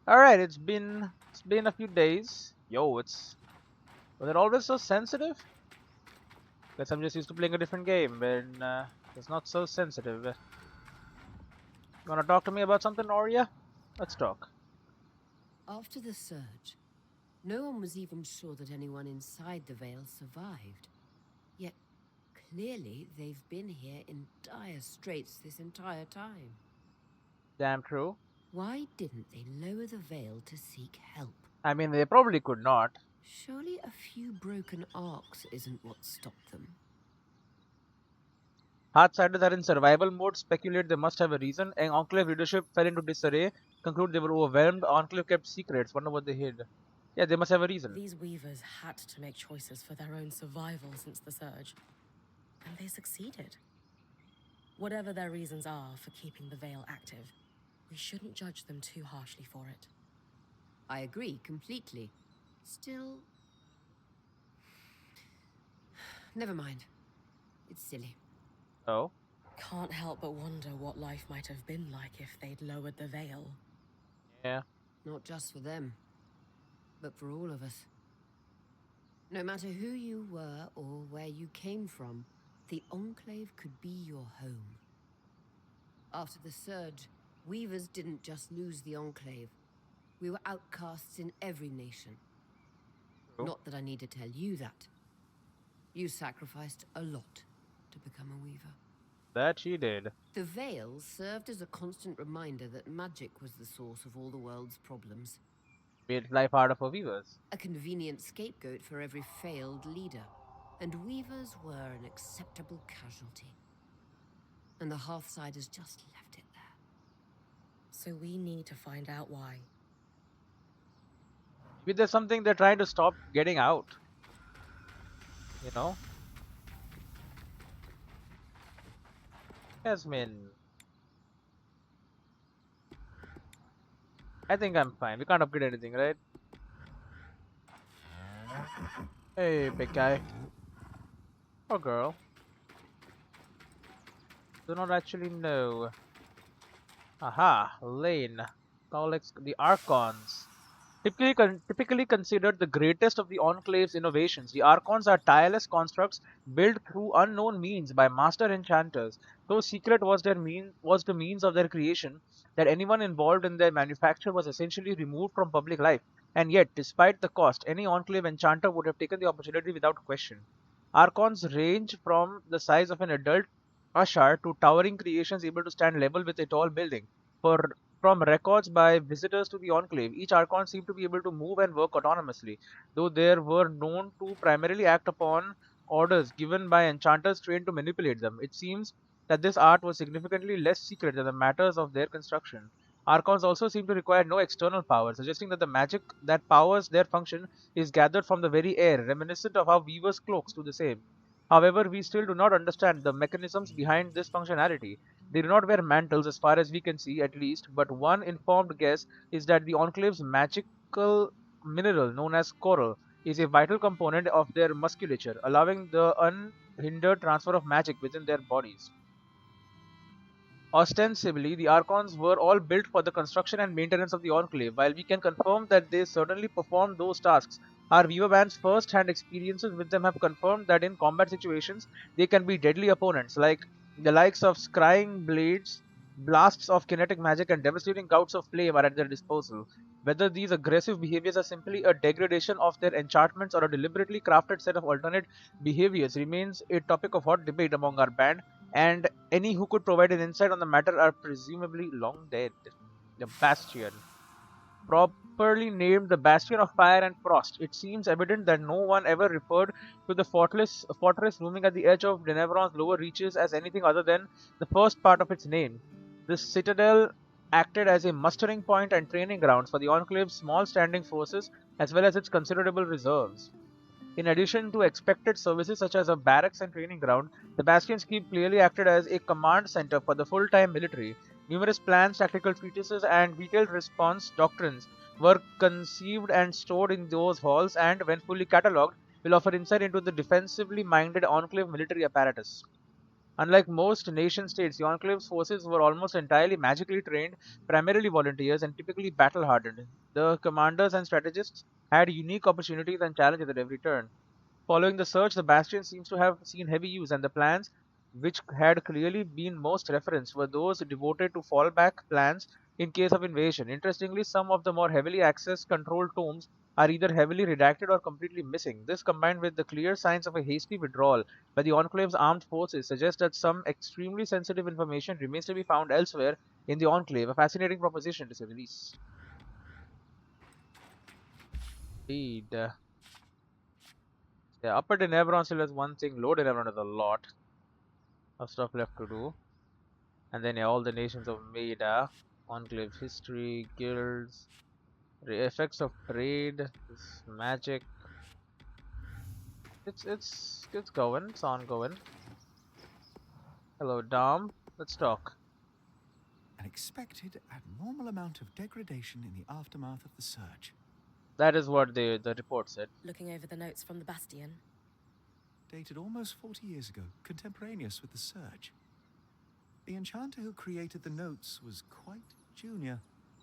Alright, it's been a few days. Yo, was it always so sensitive? Guess I'm just used to playing a different game when it's not so sensitive. You wanna talk to me about something, Aurea? Let's talk. After the surge, no one was even sure that anyone inside the Vale survived. Yet, clearly, they've been here in dire straits this entire time. Damn true. Why didn't they lower the Veil to seek help? I mean, they probably could not. Surely a few broken arcs isn't what stopped them. Hardsiders are in survival mode, speculate they must have a reason, and Enclave leadership fell into disarray, conclude they were overwhelmed, Enclave kept secrets, wonder what they hid. Yeah, they must have a reason. These weavers had to make choices for their own survival since the surge, and they succeeded. Whatever their reasons are for keeping the Veil active, we shouldn't judge them too harshly for it. I agree completely. Still... Never mind. It's silly. Oh? Can't help but wonder what life might have been like if they'd lowered the Veil. Yeah. Not just for them, but for all of us. No matter who you were or where you came from, the Enclave could be your home. After the surge, Weavers didn't just lose the Enclave. We were outcasts in every nation. True. Not that I need to tell you that. You sacrificed a lot to become a Weaver. That she did. The Veil served as a constant reminder that magic was the source of all the world's problems. Made life harder for weavers. A convenient scapegoat for every failed leader. And Weavers were an acceptable casualty. And the Hearthsiders just left it there. So we need to find out why. Maybe there's something they're trying to stop getting out. You know? Yasmin. I think I'm fine. We can't upgrade anything, right? Hey, big guy. Or girl. Do not actually know. Aha, Lane. Collects the Archons. Typically considered the greatest of the Enclave's innovations, the Archons are tireless constructs built through unknown means by master enchanters. So secret was the means of their creation that anyone involved in their manufacture was essentially removed from public life. And yet, despite the cost, any Enclave enchanter would have taken the opportunity without question. Archons range from the size of an adult Ashar to towering creations able to stand level with a tall building. For from records by visitors to the Enclave, each Archon seemed to be able to move and work autonomously, though they were known to primarily act upon orders given by enchanters trained to manipulate them. It seems that this art was significantly less secret than the matters of their construction. Archons also seem to require no external power, suggesting that the magic that powers their function is gathered from the very air, reminiscent of how weavers' cloaks do the same. However, we still do not understand the mechanisms behind this functionality. They do not wear mantles as far as we can see, at least, but one informed guess is that the Enclave's magical mineral, known as coral, is a vital component of their musculature, allowing the unhindered transfer of magic within their bodies. Ostensibly, the Archons were all built for the construction and maintenance of the Enclave. While we can confirm that they certainly performed those tasks, our Weaverman's first-hand experiences with them have confirmed that in combat situations, they can be deadly opponents, like the likes of scrying blades, blasts of kinetic magic, and devastating gouts of flame are at their disposal. Whether these aggressive behaviors are simply a degradation of their enchantments or a deliberately crafted set of alternate behaviors remains a topic of hot debate among our band, and any who could provide an insight on the matter are presumably long dead. The Bastion. Properly named the Bastion of Fire and Frost, it seems evident that no one ever referred to the fortress looming at the edge of Denevron's lower reaches as anything other than the first part of its name. This citadel acted as a mustering point and training grounds for the Enclave's small standing forces as well as its considerable reserves. In addition to expected services such as a barracks and training ground, the Bastion scheme clearly acted as a command center for the full-time military. Numerous plans, tactical treatises, and detailed response doctrines were conceived and stored in those halls, and, when fully catalogued, will offer insight into the defensively minded Enclave military apparatus. Unlike most nation states, the Enclave's forces were almost entirely magically trained, primarily volunteers, and typically battle hardened. The commanders and strategists had unique opportunities and challenges at every turn. Following the search, the Bastion seems to have seen heavy use, and the plans, which had clearly been most referenced, were those devoted to fallback plans in case of invasion. Interestingly, some of the more heavily access controlled tomes are either heavily redacted or completely missing. This, combined with the clear signs of a hasty withdrawal by the Enclave's armed forces, suggests that some extremely sensitive information remains to be found elsewhere in the Enclave, a fascinating proposition to say the least. Indeed. Yeah, Upper Denevron still has one thing, Lower Denevron has a lot of stuff left to do. And then yeah, all the nations of Maida, Enclave history, guilds, effects of trade, this magic. It's going, it's ongoing. Hello, Dom. Let's talk. An expected abnormal amount of degradation in the aftermath of the surge. That is what the report said. Looking over the notes from the Bastion. Dated almost 40 years ago, contemporaneous with the surge. The enchanter who created the notes was quite junior.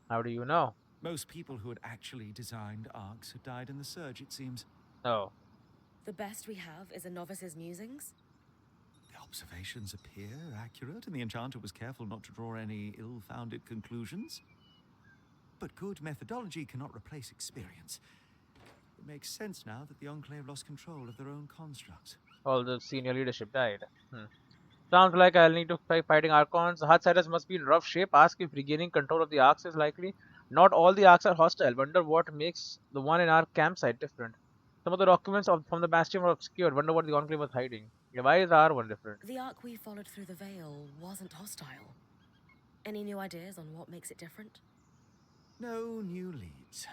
How do you know? Most people who had actually designed arcs had died in the surge, it seems. Oh, The best we have is a novice's musings? The observations appear accurate, and the enchanter was careful not to draw any ill-founded conclusions. But good methodology cannot replace experience. It makes sense now that the Enclave lost control of their own constructs. all the senior leadership died. Sounds like I'll need to fight fighting Archons. The Hutsiders must be in rough shape. Ask if regaining control of the Arcs is likely. Not all the Arcs are hostile. Wonder what makes the one in our campsite different. Some of the documents from the Bastion were obscured. Wonder what the Enclave was hiding. Yeah, why is our one different? The arc we followed through the Veil wasn't hostile. Any new ideas on what makes it different? No new leads.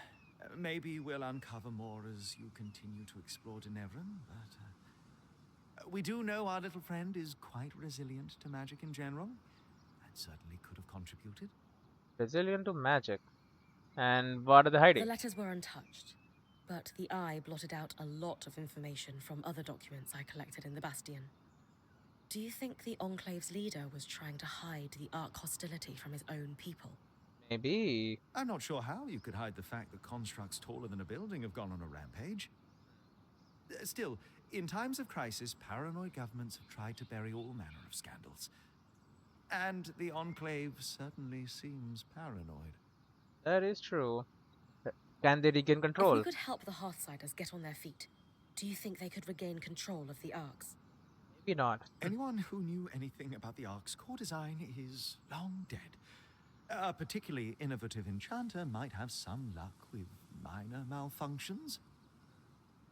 Maybe we'll uncover more as you continue to explore Denevron, but we do know our little friend is quite resilient to magic in general. That certainly could have contributed. Resilient to magic. And what are they The hiding? letters were untouched, but the Eye blotted out a lot of information from other documents I collected in the Bastion. Do you think the Enclave's leader was trying to hide the Arc hostility from his own people? Maybe. I'm not sure how you could hide the fact that constructs taller than a building have gone on a rampage. Still, in times of crisis, paranoid governments have tried to bury all manner of scandals. And the Enclave certainly seems paranoid. That is true. Can they regain If control? we could help the Hearthsiders get on their feet, do you think they could regain control of the Arcs? Maybe not. Anyone who knew anything about the Ark's core design is long dead. A particularly innovative enchanter might have some luck with minor malfunctions.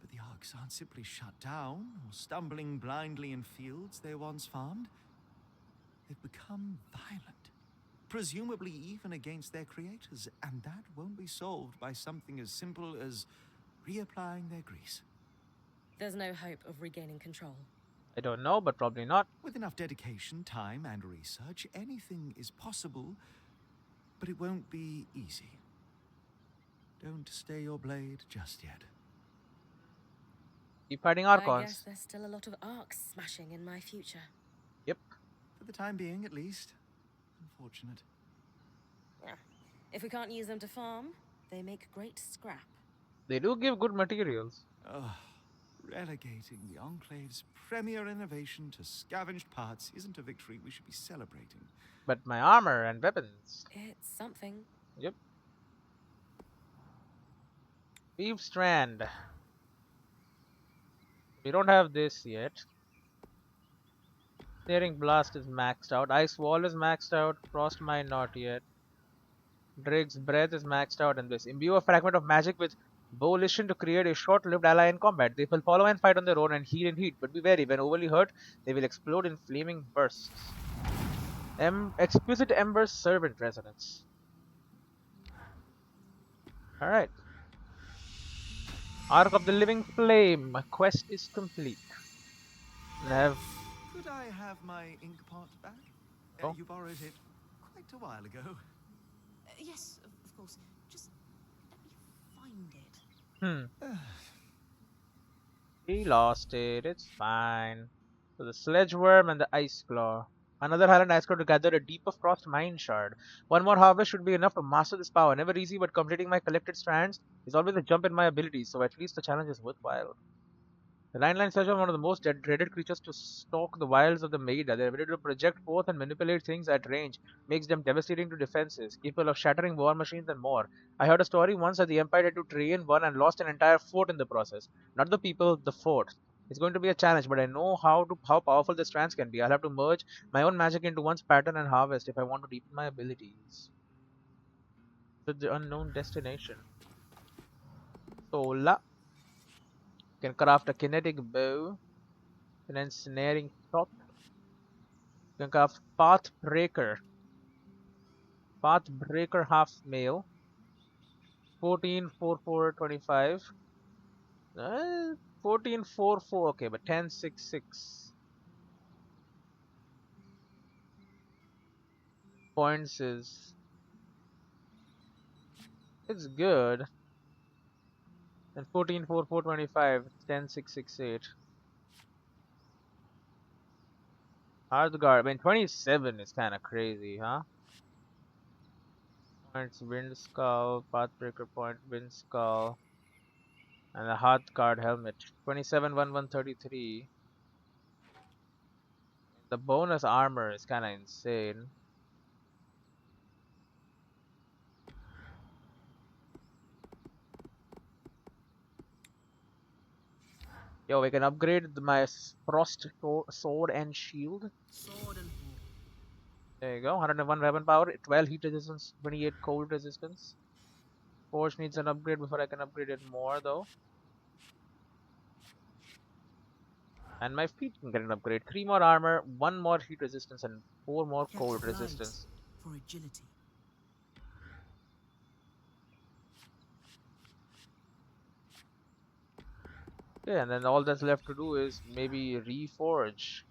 But the Arks aren't simply shut down or stumbling blindly in fields they once farmed. They've become violent, presumably even against their creators, and that won't be solved by something as simple as reapplying their grease. There's no hope of regaining control. I don't know, but probably not. With enough dedication, time, and research, anything is possible, but it won't be easy. Don't stay your blade just yet. Keep fighting I guess Archons. there's still a lot of Arcs smashing in my future. Yep. For the time being, at least. Unfortunate. Yeah. If we can't use them to farm, they make great scrap. They do give good materials. Ugh. Relegating the Enclave's premier innovation to scavenged parts isn't a victory we should be celebrating. But my armor and weapons. It's something. Yep. Weave Strand. We don't have this yet. Searing Blast is maxed out. Ice Wall is maxed out. Frost Mine not yet. Drake's Breath is maxed out, and this. Imbue a fragment of magic with Volition to create a short-lived ally in combat. They will follow and fight on their own and heal in heat, but be wary. When overly hurt, they will explode in flaming bursts. Exquisite Ember's Servant Resonance. Alright. Arc of the Living Flame. My quest is complete. Could I have my ink pot back? Oh. You borrowed it quite a while ago. Yes, of course. Just let me find it. We lost it. It's fine. So the sledge worm and the ice claw. Another Highland ice claw to gather a deep of frost mine shard. One more harvest should be enough to master this power. Never easy, but completing my collected strands is always a jump in my abilities, so at least the challenge is worthwhile. The Line Sledge are one of the most dreaded creatures to stalk the wilds of the Maida. Their ability to project forth and manipulate things at range makes them devastating to defenses, capable of shattering war machines and more. I heard a story once that the Empire had to train one and lost an entire fort in the process. Not the people, the fort. It's going to be a challenge, but I know how powerful the strands can be. I'll have to merge my own magic into one's pattern and harvest if I want to deepen my abilities. To the unknown destination. Sola can craft a kinetic bow, an ensnaring top. You can craft Pathbreaker. Pathbreaker half male. 14 4 4 25. 14 4 4. Okay, but 10 6 6 points is. It's good. And 14 4 4 25. 10 6 6 8. Hearthguard. I mean, 27 is kind of crazy, huh? Points Wind Skull. Pathbreaker point Wind Skull. And the Hearthguard helmet. 27 1 133. The bonus armor is kind of insane. Yo, we can upgrade my frost sword and shield. Sword and There you go. 101 weapon power, 12 heat resistance, 28 cold resistance. Forge needs an upgrade before I can upgrade it more though. And my feet can get an upgrade. 3 more armor, 1 more heat resistance, and 4 more Get cold right resistance. for agility. Okay, and then all that's left to do is maybe reforge.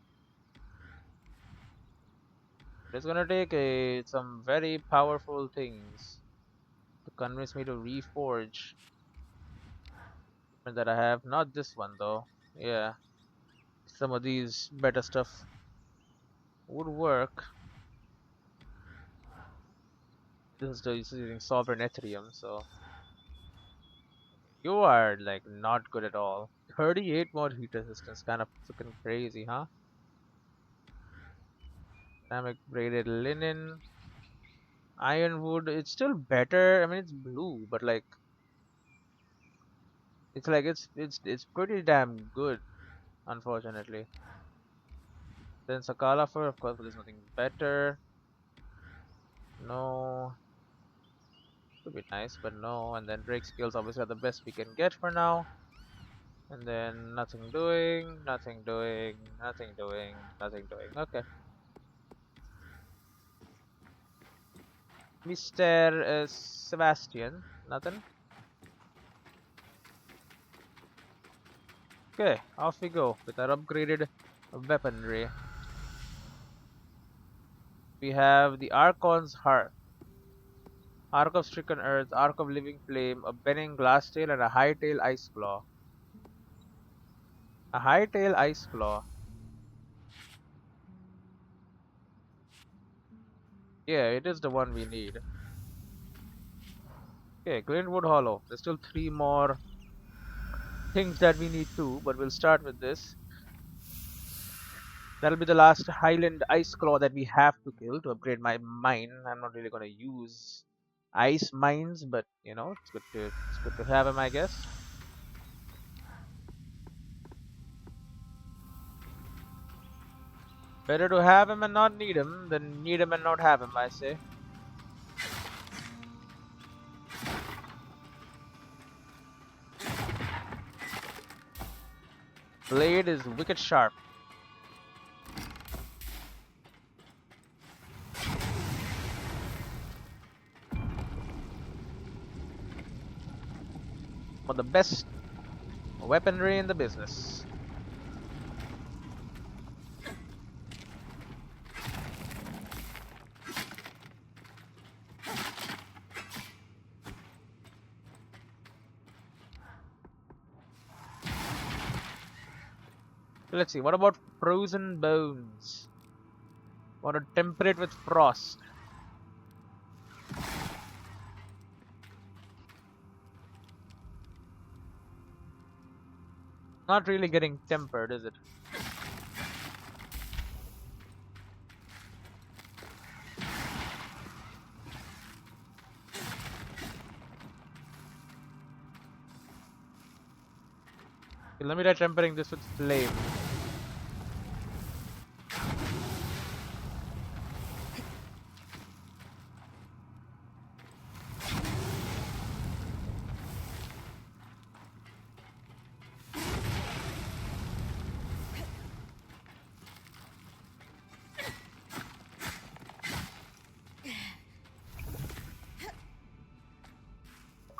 It's gonna take some very powerful things to convince me to reforge that I have. Not this one though. Yeah, some of these better stuff would work. This is still using sovereign Ethereum, so you are like not good at all. 38 more heat resistance, kind of freaking crazy, huh? Dynamic braided linen, ironwood. It's still better. I mean, it's blue, but it's pretty damn good, unfortunately. Then Sakala fur, of course, but there's nothing better. No, could be nice, but no. And then Drake skills obviously are the best we can get for now. And then nothing doing, nothing doing, nothing doing, nothing doing. Okay. Mr. Sebastian, nothing. Okay, off we go with our upgraded weaponry. We have the Archon's Hearth, Arc of Stricken Earth, Arc of Living Flame, a Benning Glasstail, and a Hightail Ice Claw. A Hightail Ice Claw. Yeah, it is the one we need. Okay, Glintwood Hollow. There's still 3 more things that we need too, but we'll start with this. That'll be the last Highland Ice Claw that we have to kill to upgrade my mine. I'm not really gonna use ice mines, but you know, it's good to have him, I guess. Better to have him and not need him than need him and not have him, I say. Blade is wicked sharp. One of the best weaponry in the business. Let's see, what about frozen bones? Want to temper it with frost. Not really getting tempered, is it? Okay, let me try tempering this with flame.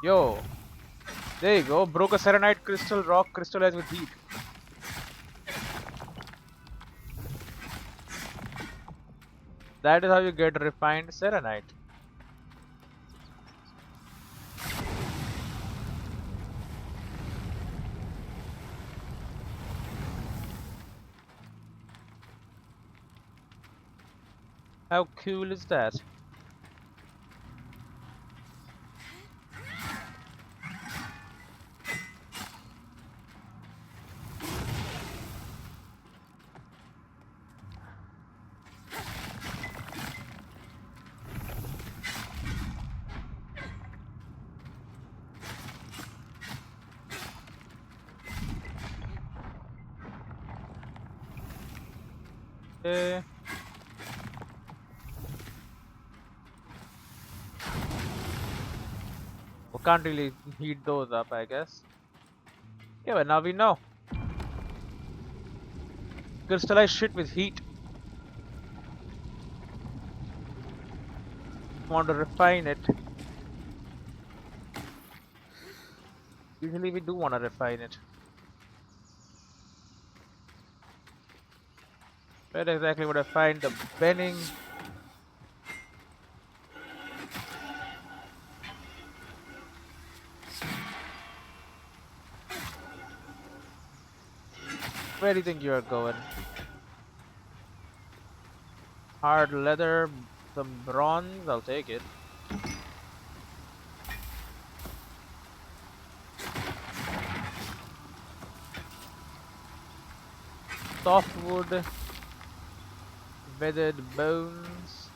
Yo, there you go. Broke a serenite crystal rock crystallized with heat. That is how you get refined serenite. How cool is that? Okay. We can't really heat those up, I guess. Yeah, but now we know. Crystallize shit with heat. Want to refine it. Usually we do want to refine it. Where exactly would I find the bending? Where do you think you are going? Hard leather, some bronze, I'll take it. Softwood, weathered bones.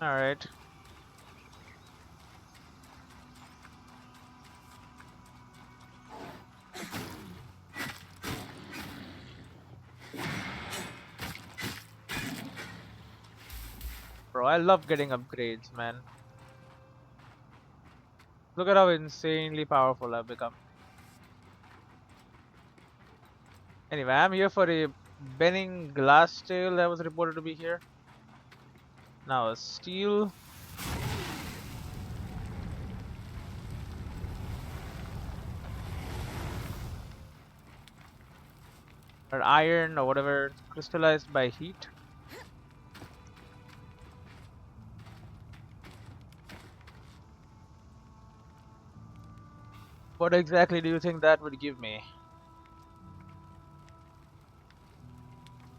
Alright. Bro, I love getting upgrades, man. Look at how insanely powerful I've become. Anyway, I'm here for a bending glass tail that was reported to be here. Now a steel. Or iron or whatever crystallized by heat. What exactly do you think that would give me?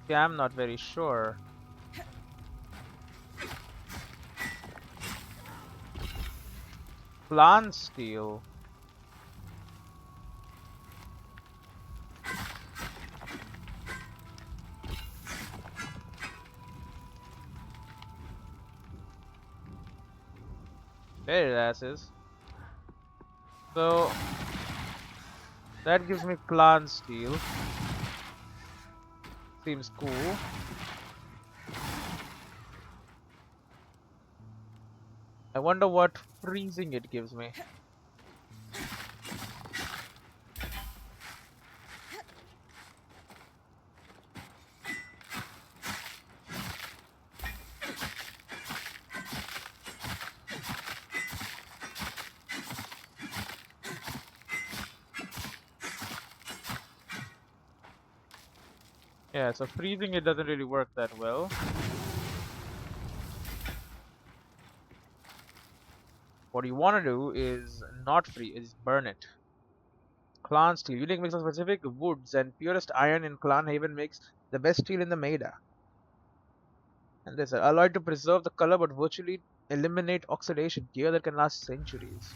Yeah, I'm not very sure. Plant steel. There that is. So that gives me plant steel. Seems cool. I wonder what freezing it gives me. Yeah, so freezing it doesn't really work that well. What you want to do is not freeze, is burn it. Clan steel. Unique mix of specific woods and purest iron in Clan Haven makes the best steel in the Maida. And this alloyed to preserve the color but virtually eliminate oxidation. Gear that can last centuries.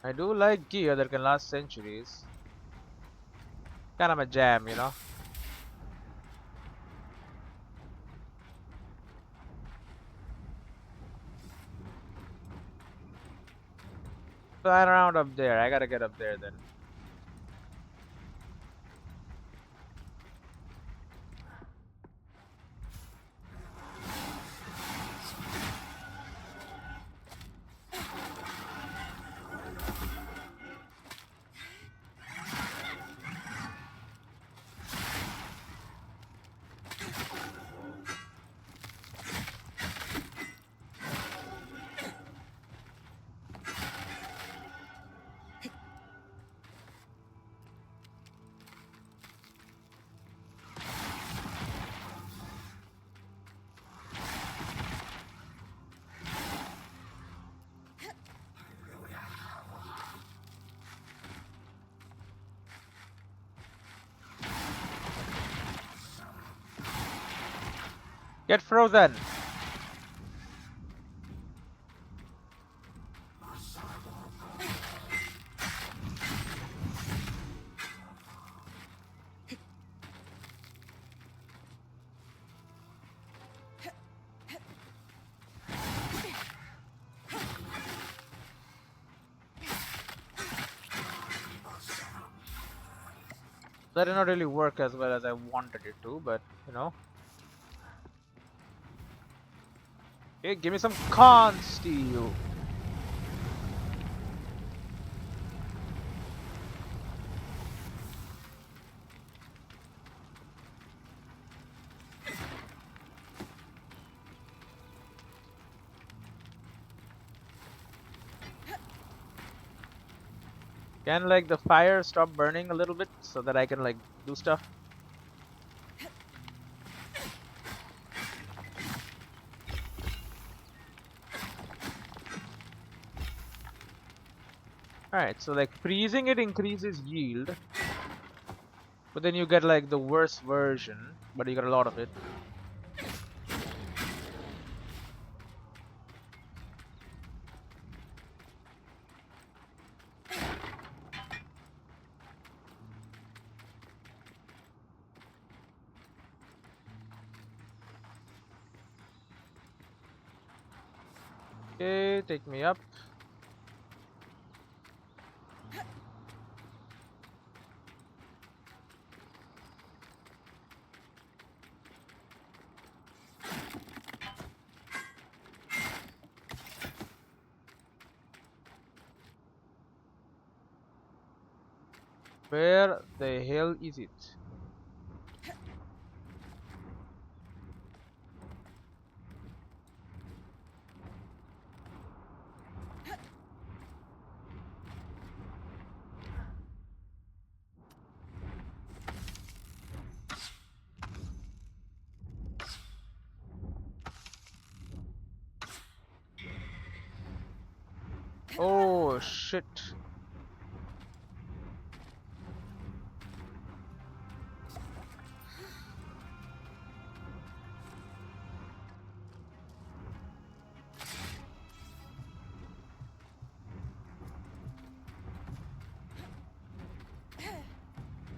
I do like gear that can last centuries. Kind of a jam, you know. Flying around up there. I gotta get up there then. Get frozen! That did not really work as well as I wanted it to, but you know. Okay, give me some con steel. Can like the fire stop burning a little bit so that I can like do stuff? Alright, so like freezing it increases yield. But then you get like the worst version, but you got a lot of it. Okay, take me up. Where the hell is it? Oh shit.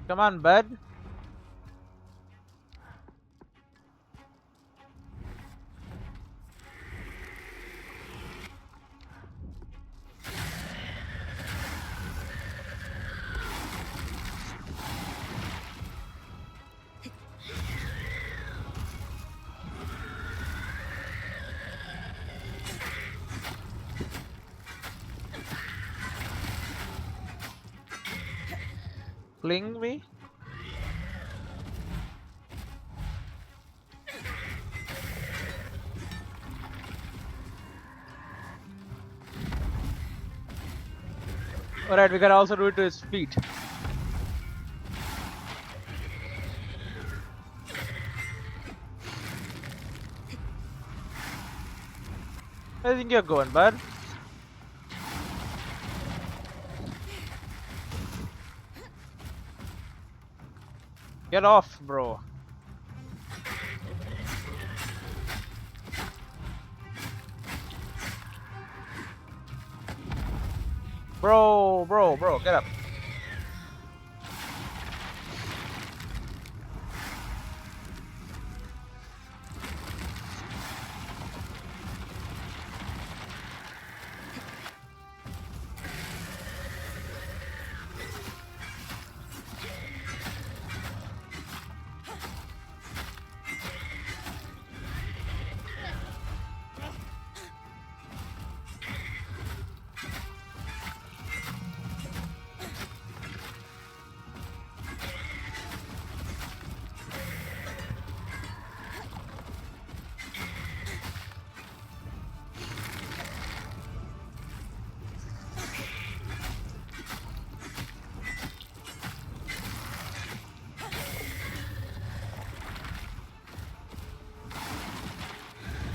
Come on, bud. Fling me? Alright, we can also do it to his feet. I think you're going, bud. Get off, bro. Bro, get up.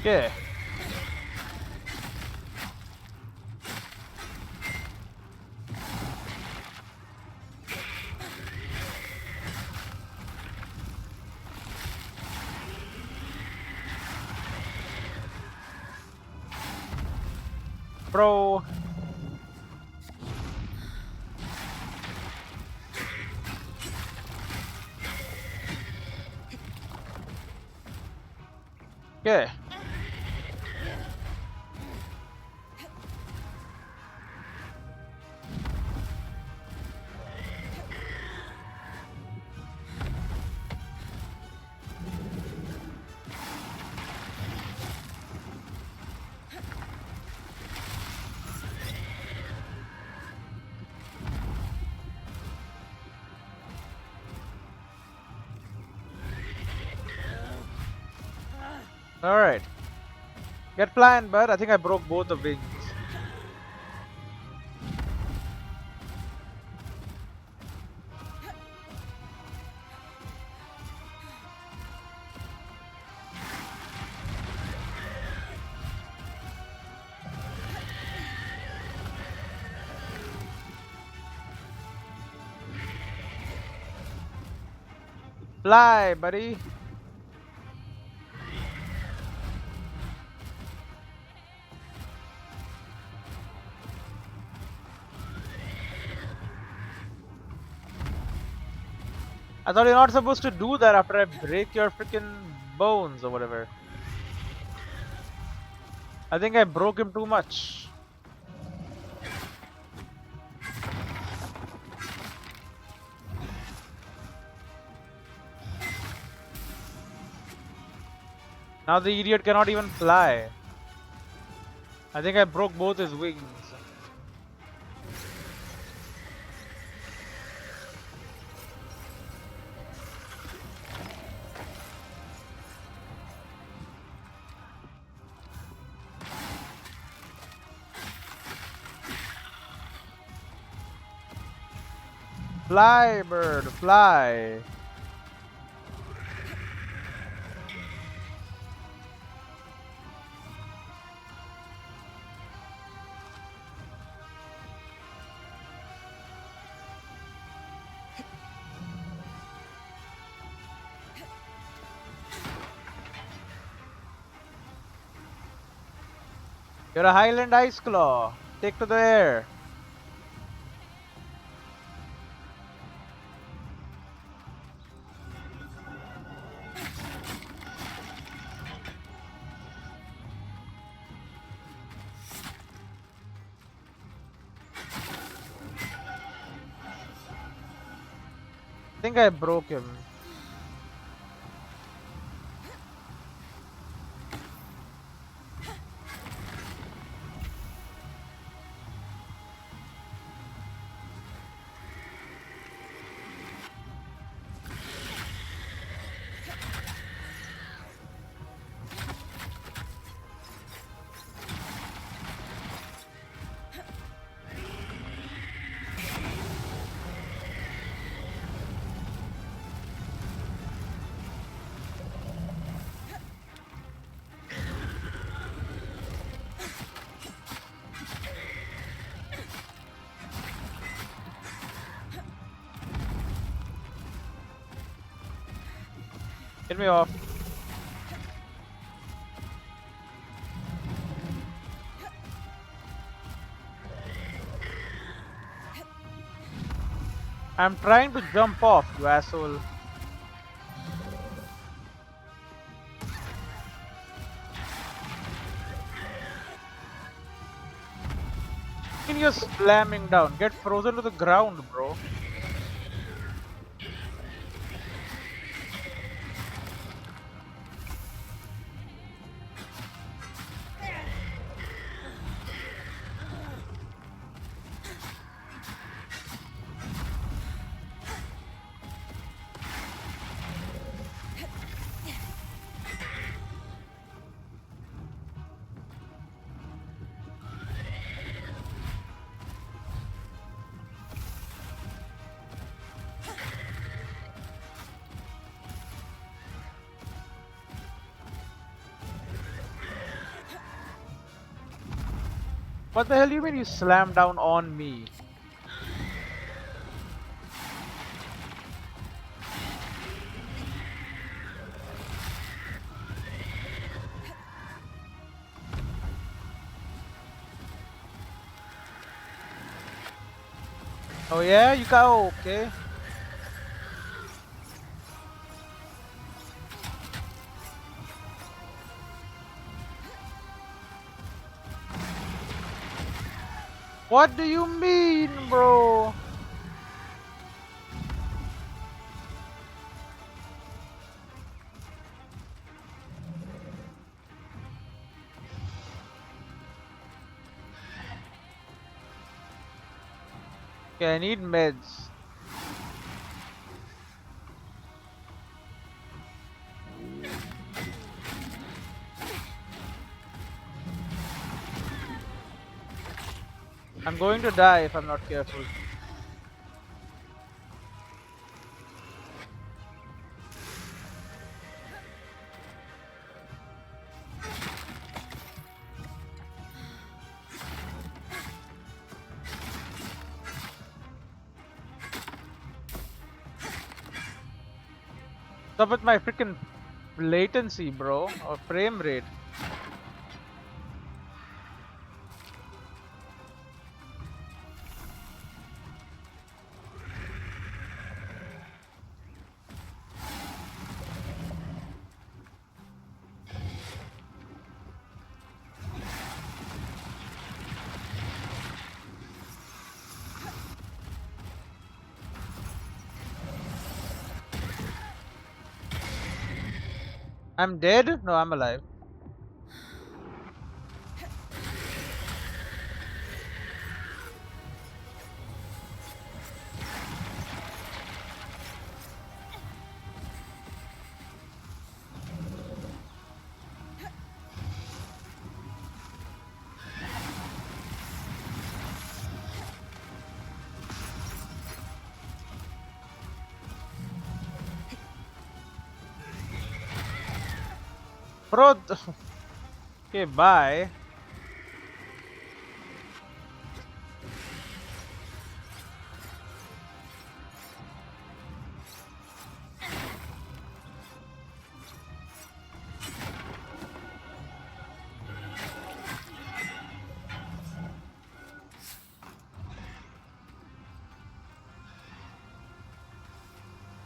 Yeah. Bro. Yeah. Alright. Get flying, bud. I think I broke both the wings. Fly, buddy. I thought you're not supposed to do that after I break your freaking bones or whatever. I think I broke him too much. Now the idiot cannot even fly. I think I broke both his wings. Fly, bird, fly. You're a Highland Ice Claw. Take to the air. I think I broke him. Get me off. I'm trying to jump off, you asshole. And you're slamming down. Get frozen to the ground, bro. What the hell do you mean you slammed down on me? Oh yeah, you got okay. What do you mean, bro? Okay, I need meds. I'm going to die if I'm not careful. Stop with my freaking latency, bro, or frame rate. I'm dead? No, I'm alive. Bro, okay, bye.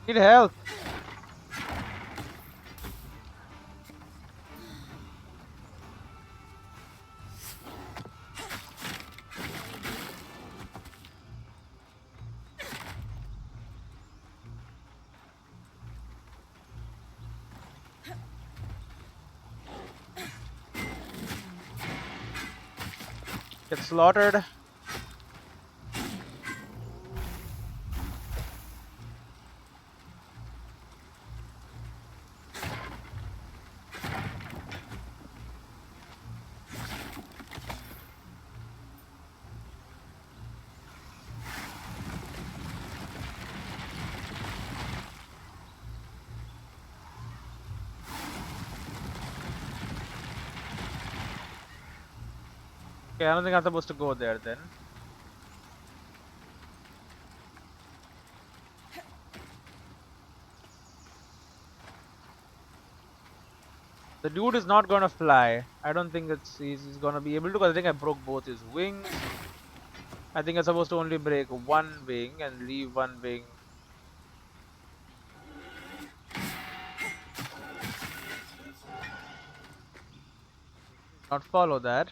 Need help. Get slaughtered. Okay, I don't think I'm supposed to go there then. The dude is not gonna fly. I don't think he's gonna be able to, because I think I broke both his wings. I think I'm supposed to only break one wing and leave one wing. Not follow that.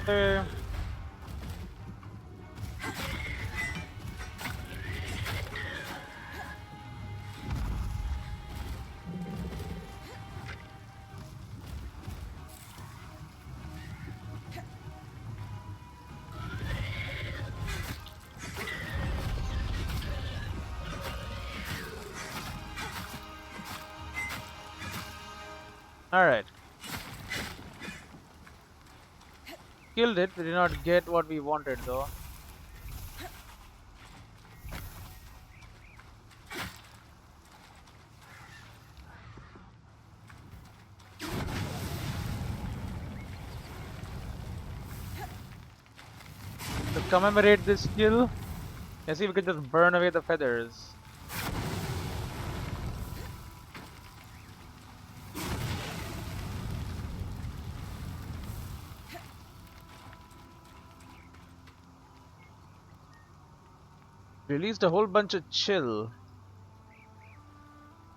Okay. Alright. Killed it. We did not get what we wanted though. To commemorate this kill, let's see if we can just burn away the feathers. Released a whole bunch of chill. What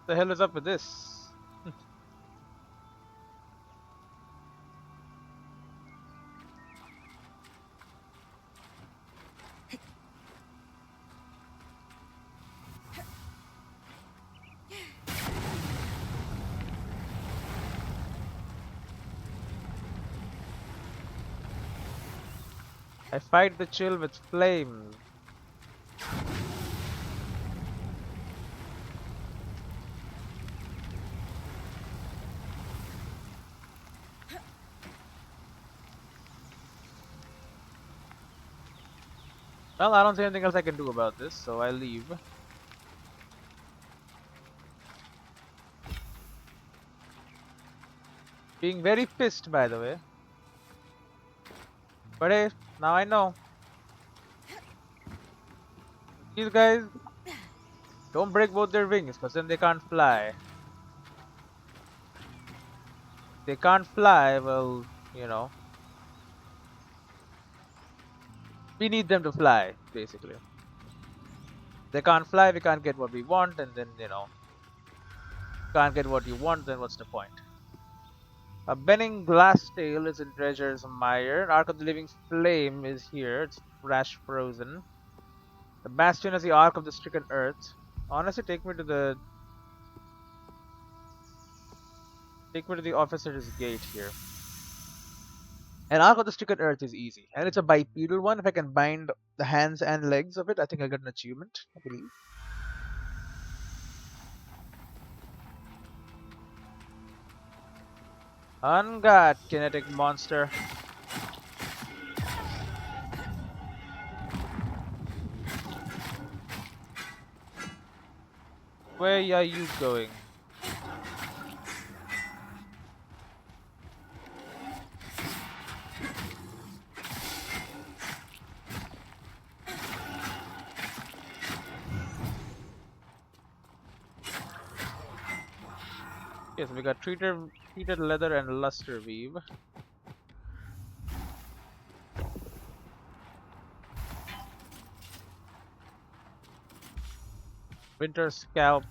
the hell is up with this? I fight the chill with flames. Well, I don't see anything else I can do about this, so I leave. Being very pissed, by the way. But hey, now I know. These guys don't break both their wings, because then they can't fly. They can't fly, well, you know. We need them to fly, basically. They can't fly, we can't get what we want, and then, you know, can't get what you want, then what's the point? A bending glass tail is in Treasure's Mire. Ark of the Living Flame is here. It's crash frozen. The Bastion is the Ark of the Stricken Earth. Honestly, take me to the officer's gate here. And Ark of the Stricken Earth is easy, and it's a bipedal one. If I can bind the hands and legs of it, I think I got an achievement, I believe. Ungot kinetic monster. Where are you going? Yes, we got treated leather and luster weave. Winter scalp.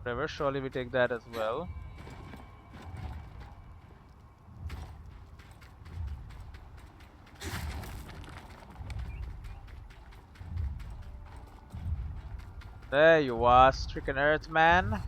Whatever, surely we take that as well. There you are, stricken earth man.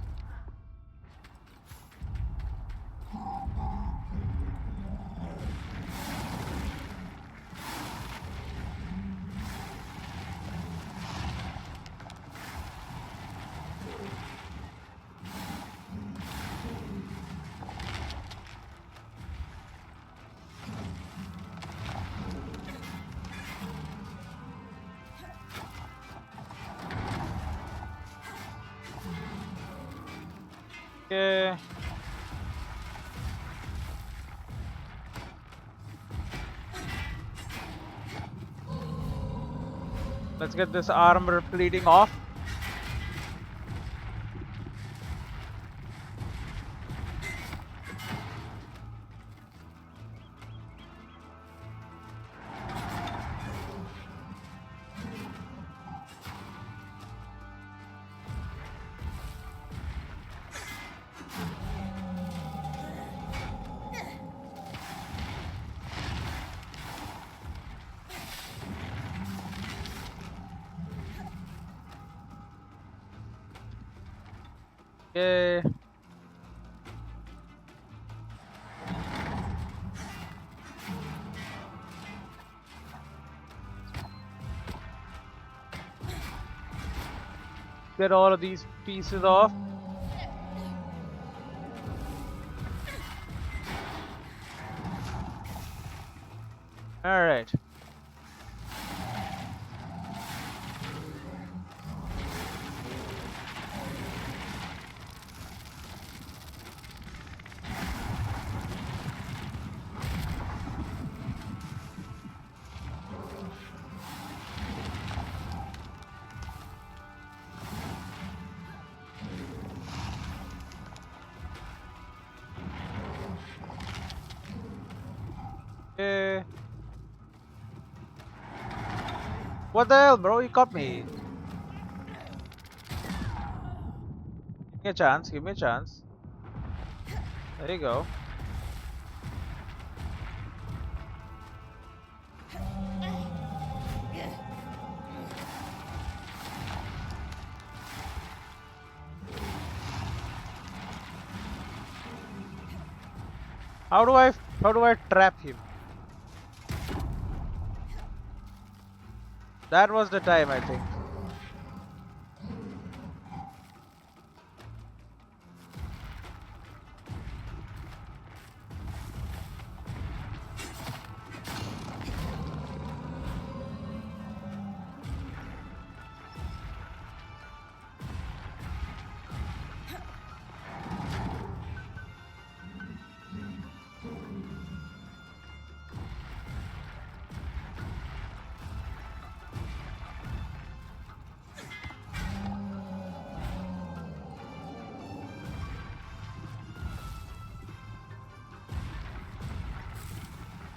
Okay. Let's get this armor plating off. Okay. Get all of these pieces off. Alright. Okay. What the hell, bro? You caught me. Give me a chance. Give me a chance. There you go. How do I trap him? That was the time, I think.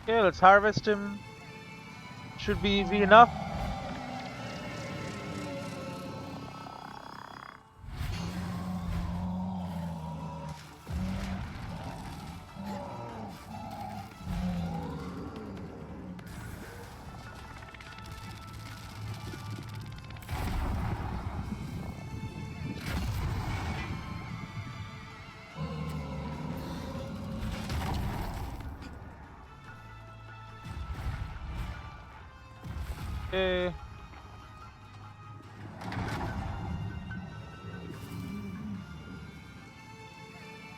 Okay, let's harvest him. Should be easy enough. Okay.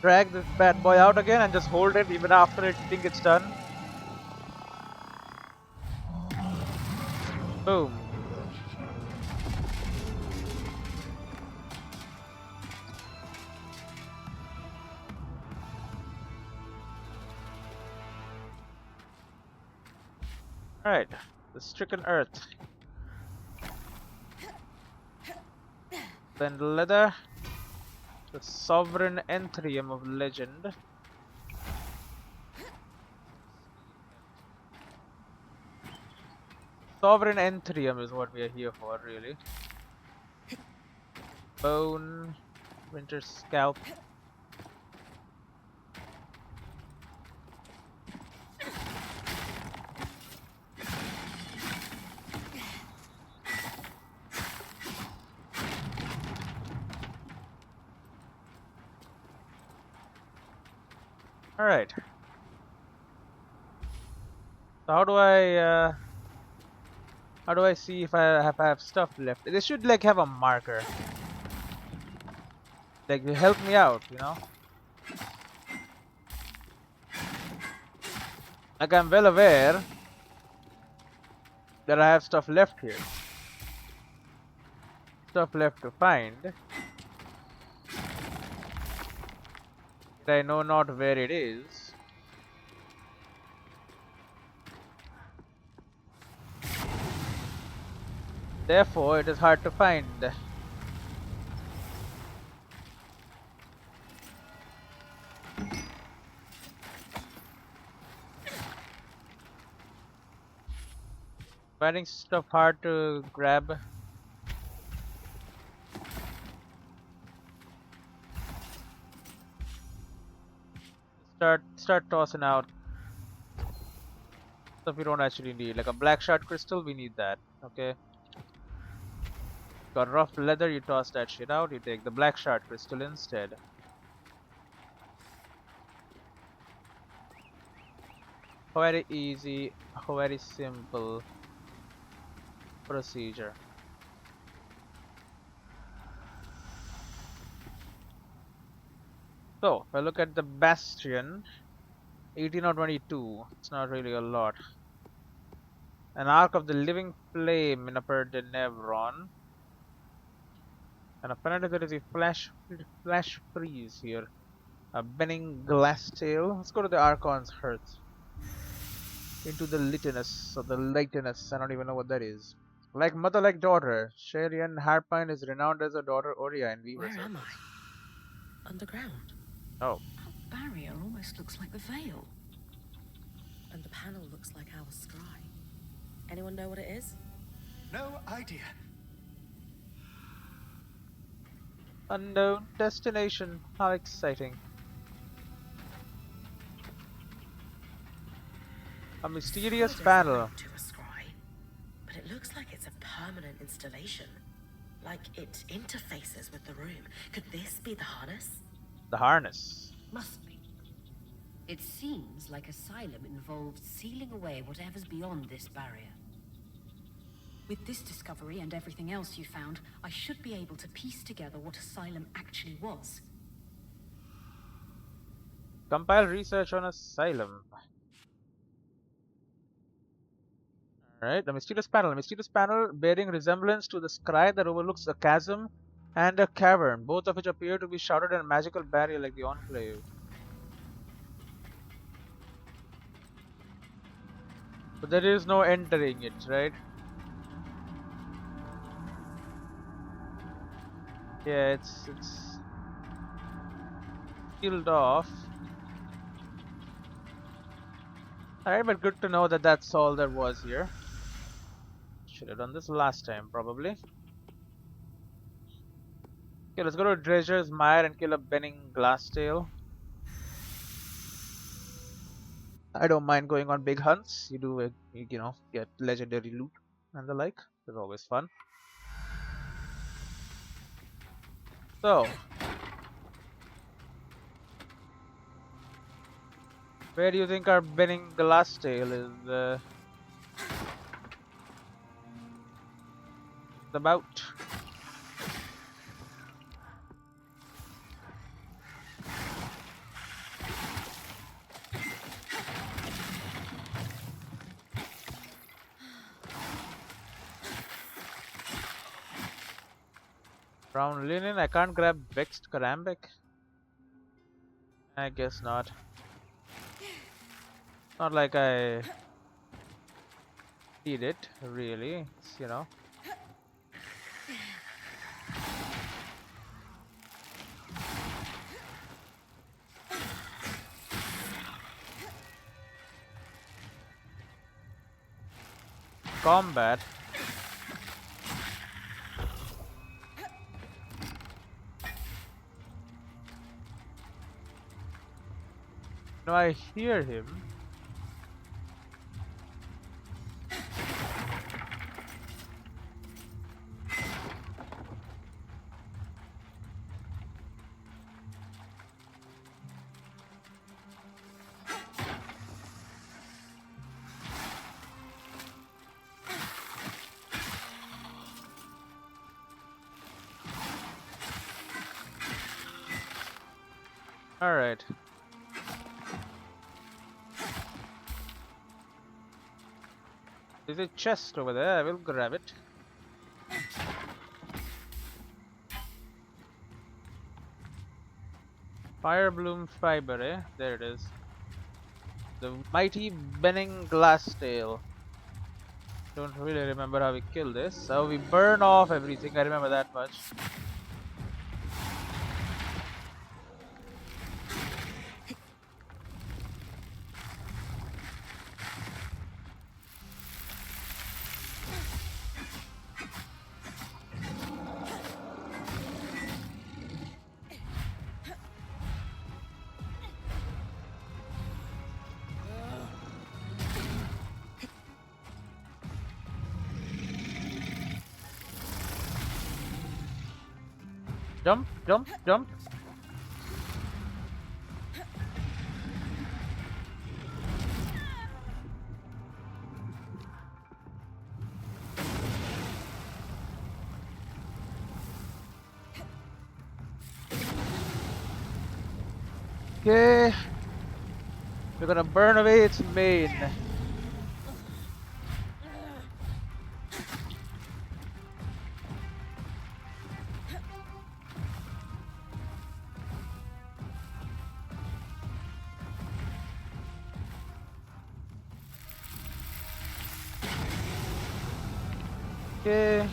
Drag this bad boy out again and just hold it even after it think it's done. Boom. Alright. The stricken earth. Then leather. The sovereign enthrium of legend. Sovereign enthrium is what we are here for, really. Bone. Winter scalp. Alright. So how do I see if I have stuff left? They should like have a marker. Like help me out, you know? Like I'm well aware that I have stuff left here. Stuff left to find. I know not where it is. Therefore, it is hard to find. Finding stuff hard to grab. Start tossing out stuff we don't actually need. Like a black shard crystal, we need that. Okay. Got rough leather, you toss that shit out, you take the black shard crystal instead. Very easy, very simple procedure. So, if I look at the Bastion, 18 or 22, it's not really a lot. An Arc of the Living Flame in Upper Denevron. And apparently there is a flash freeze here. A Benning Glasstail. Let's go to the Archon's Hearth. Into the literness, or the lightiness, I don't even know what that is. Like mother, like daughter, Sharian Harpine is renowned as a daughter Oria in Weaver Where am circles. I? Underground. Oh, That barrier almost looks like the veil. And the panel looks like our scry. Anyone know what it is? No idea. unknown destination. How exciting. A mysterious Sword is panel. linked to a scry, but it looks like it's a permanent installation. Like it interfaces with the room. Could this be the harness? The harness. Must be. It seems like Asylum involved sealing away whatever's beyond this barrier. With this discovery and everything else you found, I should be able to piece together what Asylum actually was. Compile research on Asylum. Alright, the mysterious panel. A mysterious panel bearing resemblance to the scry that overlooks a chasm and a cavern, both of which appear to be shrouded in a magical barrier like the Enclave. But there is no entering it, right? Yeah, it's sealed off. Alright, but good to know that that's all there was here. Should have done this last time, probably. Okay, let's go to Dredger's Mire and kill a Benning Glasstail. I don't mind going on big hunts. You do, you know, get legendary loot and the like. It's always fun. So, where do you think our Benning Glasstail is about? Brown linen. I can't grab vexed Karambic. I guess not. Not like I need it, really. It's, you know. Combat. No, I hear him. Alright. There's a chest over there, I will grab it. Fire bloom fiber, eh? There it is. The mighty bending glass tail. Don't really remember how we kill this. So we burn off everything. I remember that much. Jump, jump, jump. Okay. We're gonna burn away its mane. Okay.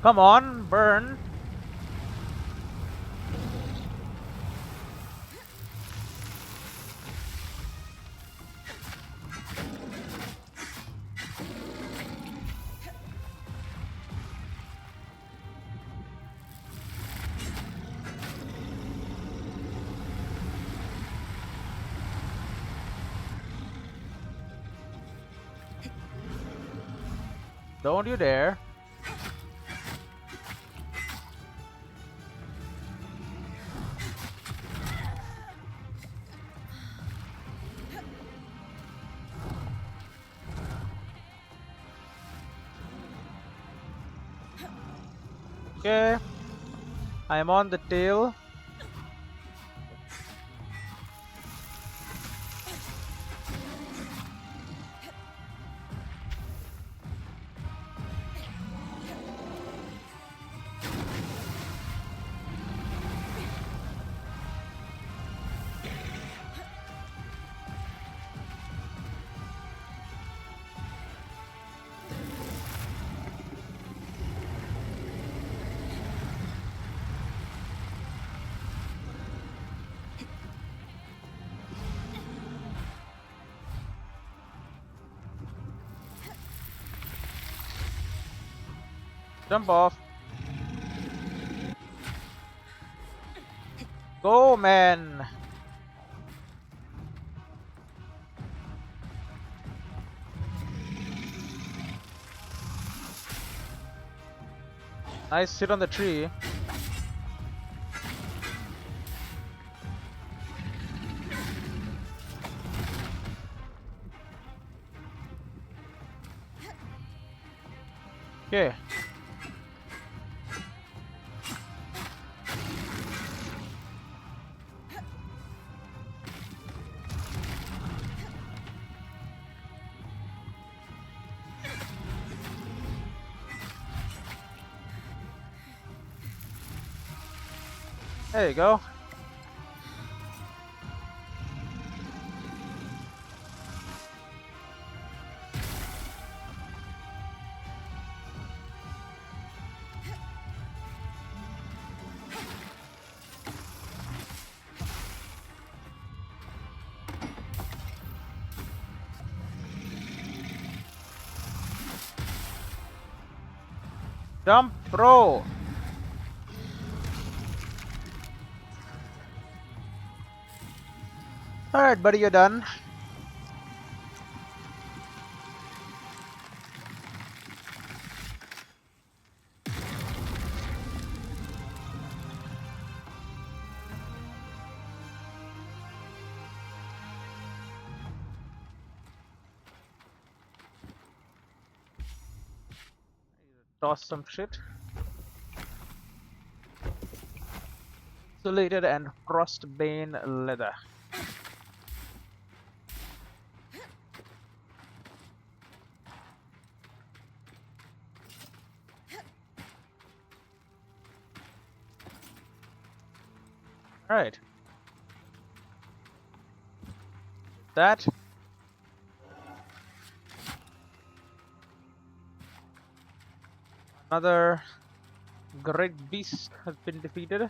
Come on, burn. Don't you dare. Okay. I am on the tail. Jump off. Go, man. Nice sit on the tree. Okay. There you go. Jump, bro. Alright, buddy, you're done. toss some shit. Insulated and frostbane leather. Alright. That. Another great beast has been defeated.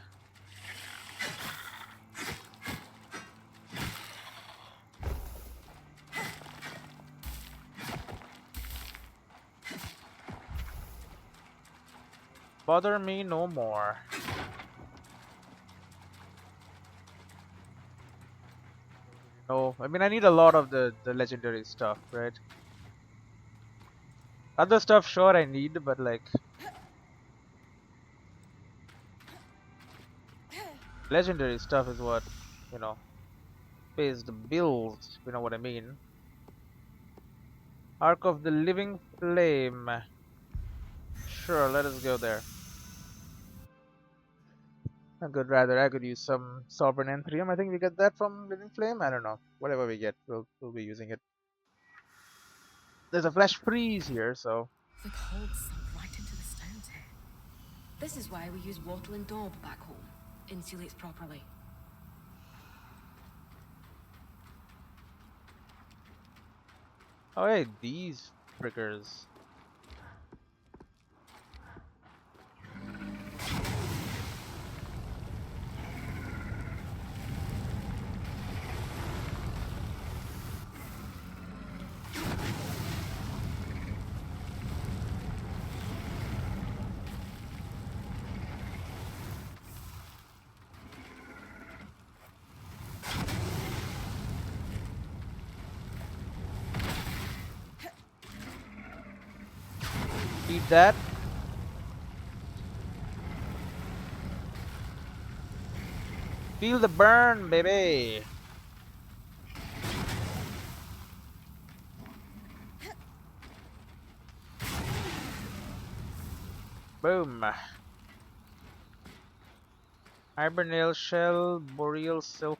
Bother me no more. No, I mean I need a lot of the legendary stuff, right? Other stuff, sure I need, but like legendary stuff is what, you know, pays the bills, if you know what I mean. Arc of the Living Flame. Sure, let us go there. I could use some Sovereign Enthrium. I think we get that from Living Flame. I don't know. Whatever we get, we'll be using it. There's a flash freeze here, so The cold sunk right into the stones here. This is why we use wattle and daub back home. Insulates properly. oh hey, these frickers. Eat that. Feel the burn, baby. Boom. Hibernale shell, boreal silk,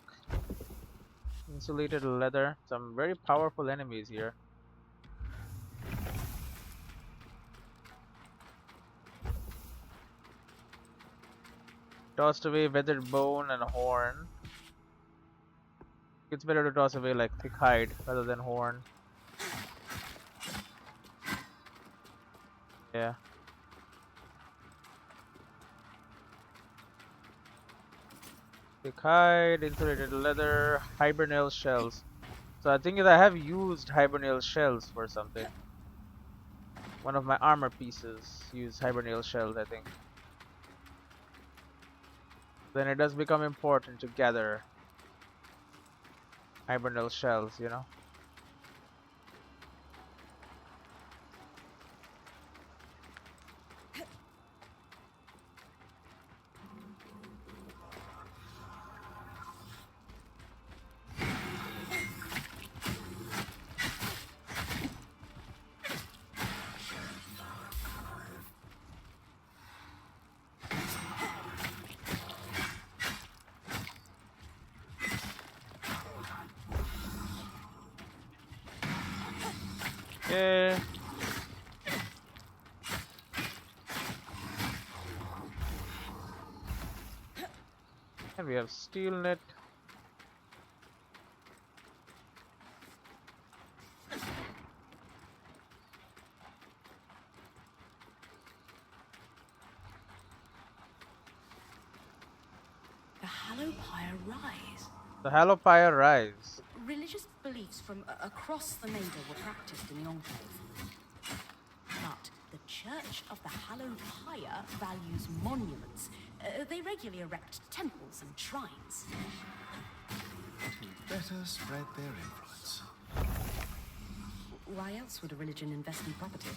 insulated leather. Some very powerful enemies here. Tossed away weathered bone and horn. It's better to toss away like thick hide rather than horn. Yeah. Thick hide, insulated leather, hibernale shells. So I think I have used hibernale shells for something. One of my armor pieces used hibernale shells, I think. Then it does become important to gather hibernale shells, you know? Yeah. And we have steel net. The Hallowpire Rise. The Hallowpire Rise. Religious beliefs from across the Maida were practiced in the Enclave. But the Church of the Hallowpire values monuments. They regularly erect temples and shrines. Better spread their influence. Why else would a religion invest in property?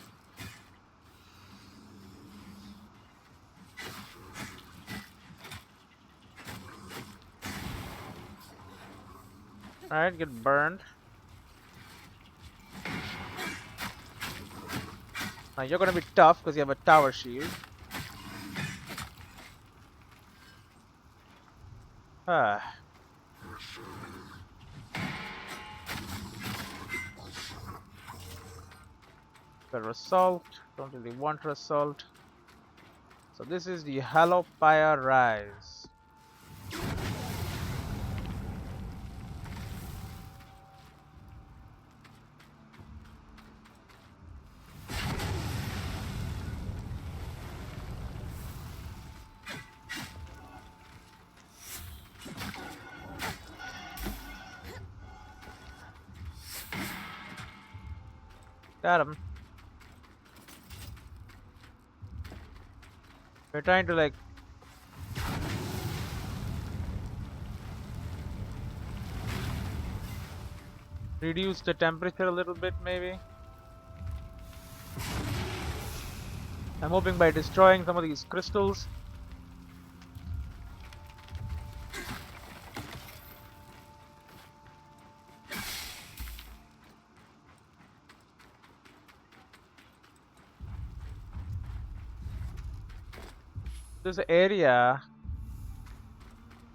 Alright, get burned. Now you're gonna be tough because you have a tower shield. Ah. The assault. Don't really want assault. So this is the Emulcifier Rise. Got him. We're trying to like reduce the temperature a little bit, maybe. I'm hoping by destroying some of these crystals. This area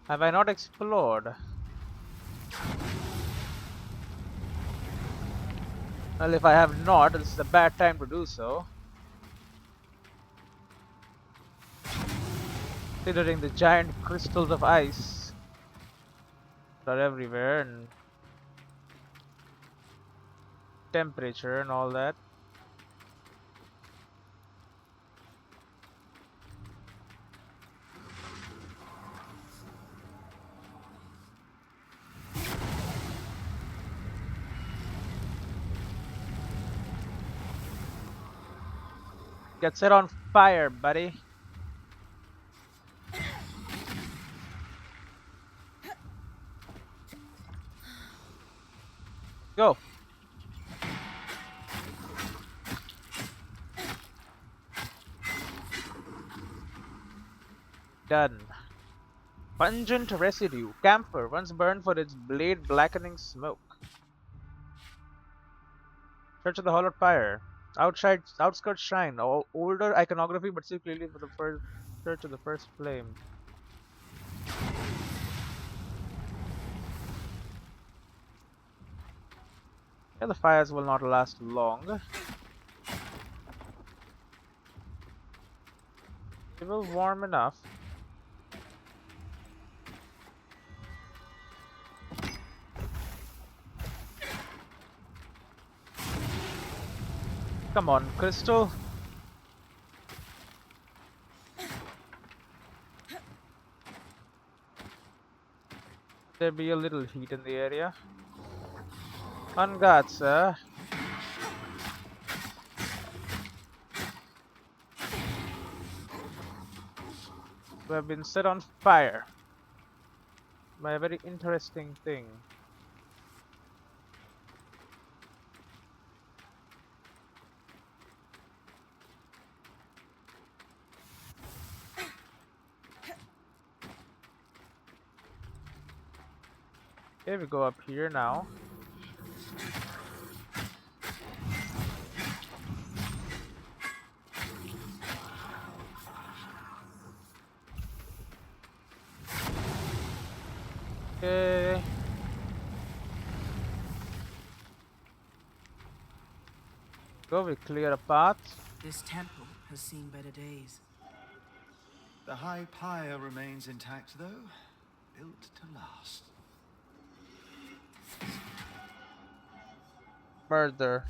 have I not explored? Well, if I have not, this is a bad time to do so. Considering the giant crystals of ice that are everywhere and temperature and all that. Get set on fire, buddy. Go. Done. Pungent residue. Camphor. Once burned for its blade blackening smoke. Church of the Hollowed Fire. Outskirts shrine. Older iconography, but still clearly for the first Church of the First Flame. Yeah, the fires will not last long. They will warm enough. Come on, Crystal. There be a little heat in the area. On guard, sir. We have been set on fire by a very interesting thing. Okay, we go up here now. Okay. Go, we clear a path. This temple has seen better days. The high pyre remains intact, though. Built to last. Murder.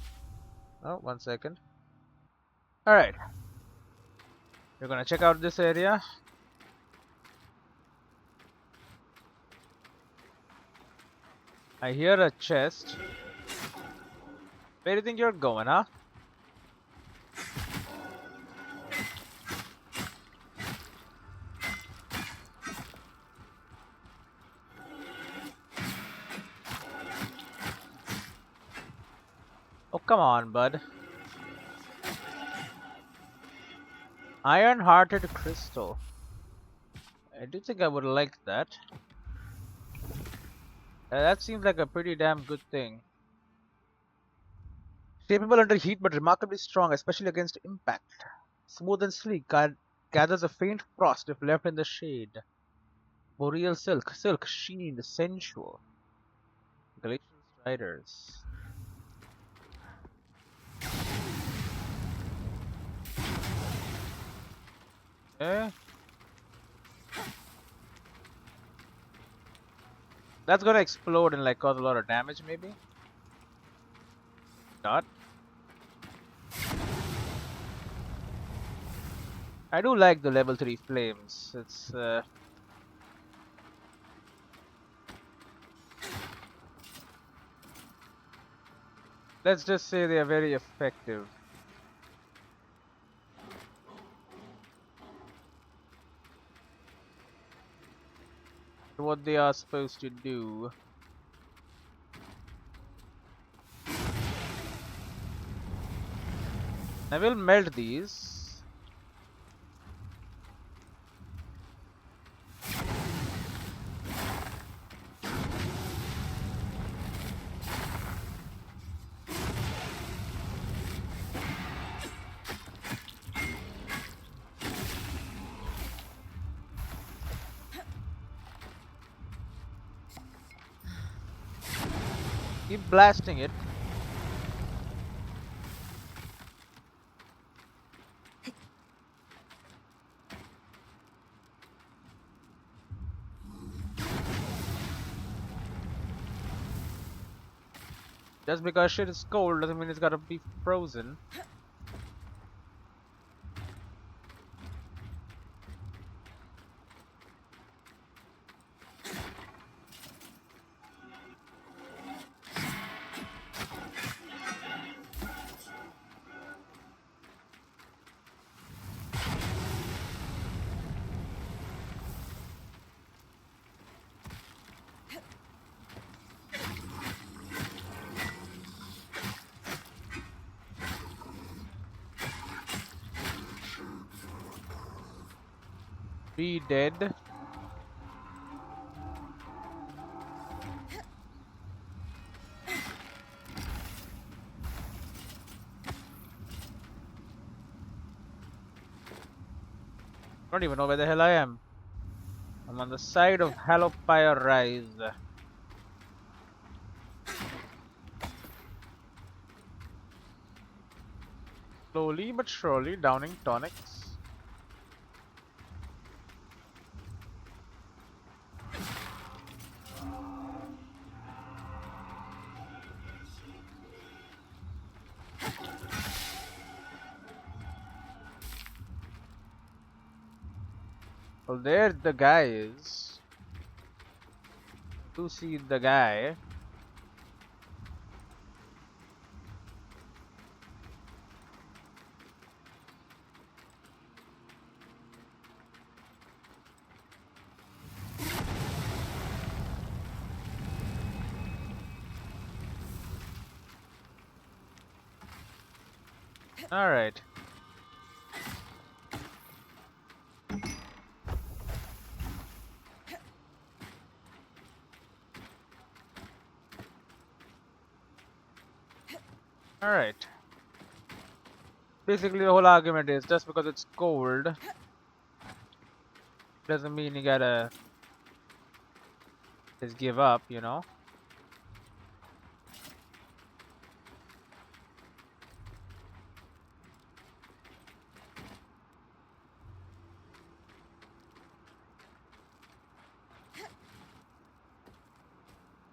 Oh, 1 second. Alright. We're gonna check out this area. I hear a chest. Where do you think you're going, huh? Oh, come on, bud. Iron-hearted crystal. I do think I would like that. That seems like a pretty damn good thing. Capable under heat but remarkably strong, especially against impact. Smooth and sleek, gathers a faint frost if left in the shade. Boreal silk, silk sheen, sensual. Glacial striders. Okay. That's gonna explode and like cause a lot of damage, maybe? Not. I do like the level 3 flames. It's let's just say they are very effective. What they are supposed to do. I will melt these. Keep blasting it. Just because shit is cold doesn't mean it's gotta be frozen. Be dead. I don't even know where the hell I am. I'm on the side of Hallowfire Rise. Slowly but surely downing tonics. Well, there the guy is. To see the guy. Alright. Alright. Basically, the whole argument is just because it's cold doesn't mean you gotta just give up, you know?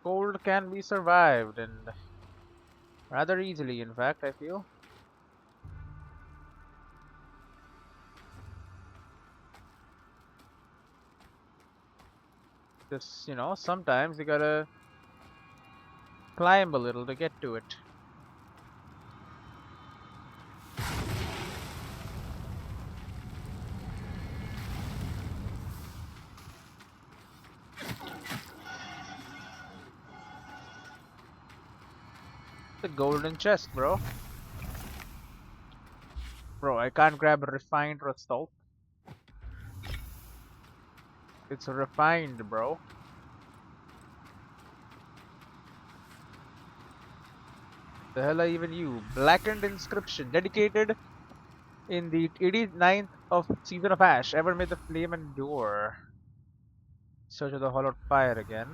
Cold can be survived and rather easily, in fact, I feel. Just, you know, sometimes you gotta climb a little to get to it. The golden chest, bro. Bro, I can't grab a refined result. It's refined, bro. The hell are even you? Blackened inscription dedicated in the 89th of season of Ash. Ever may the flame endure. Church of the Hollowed Fire again.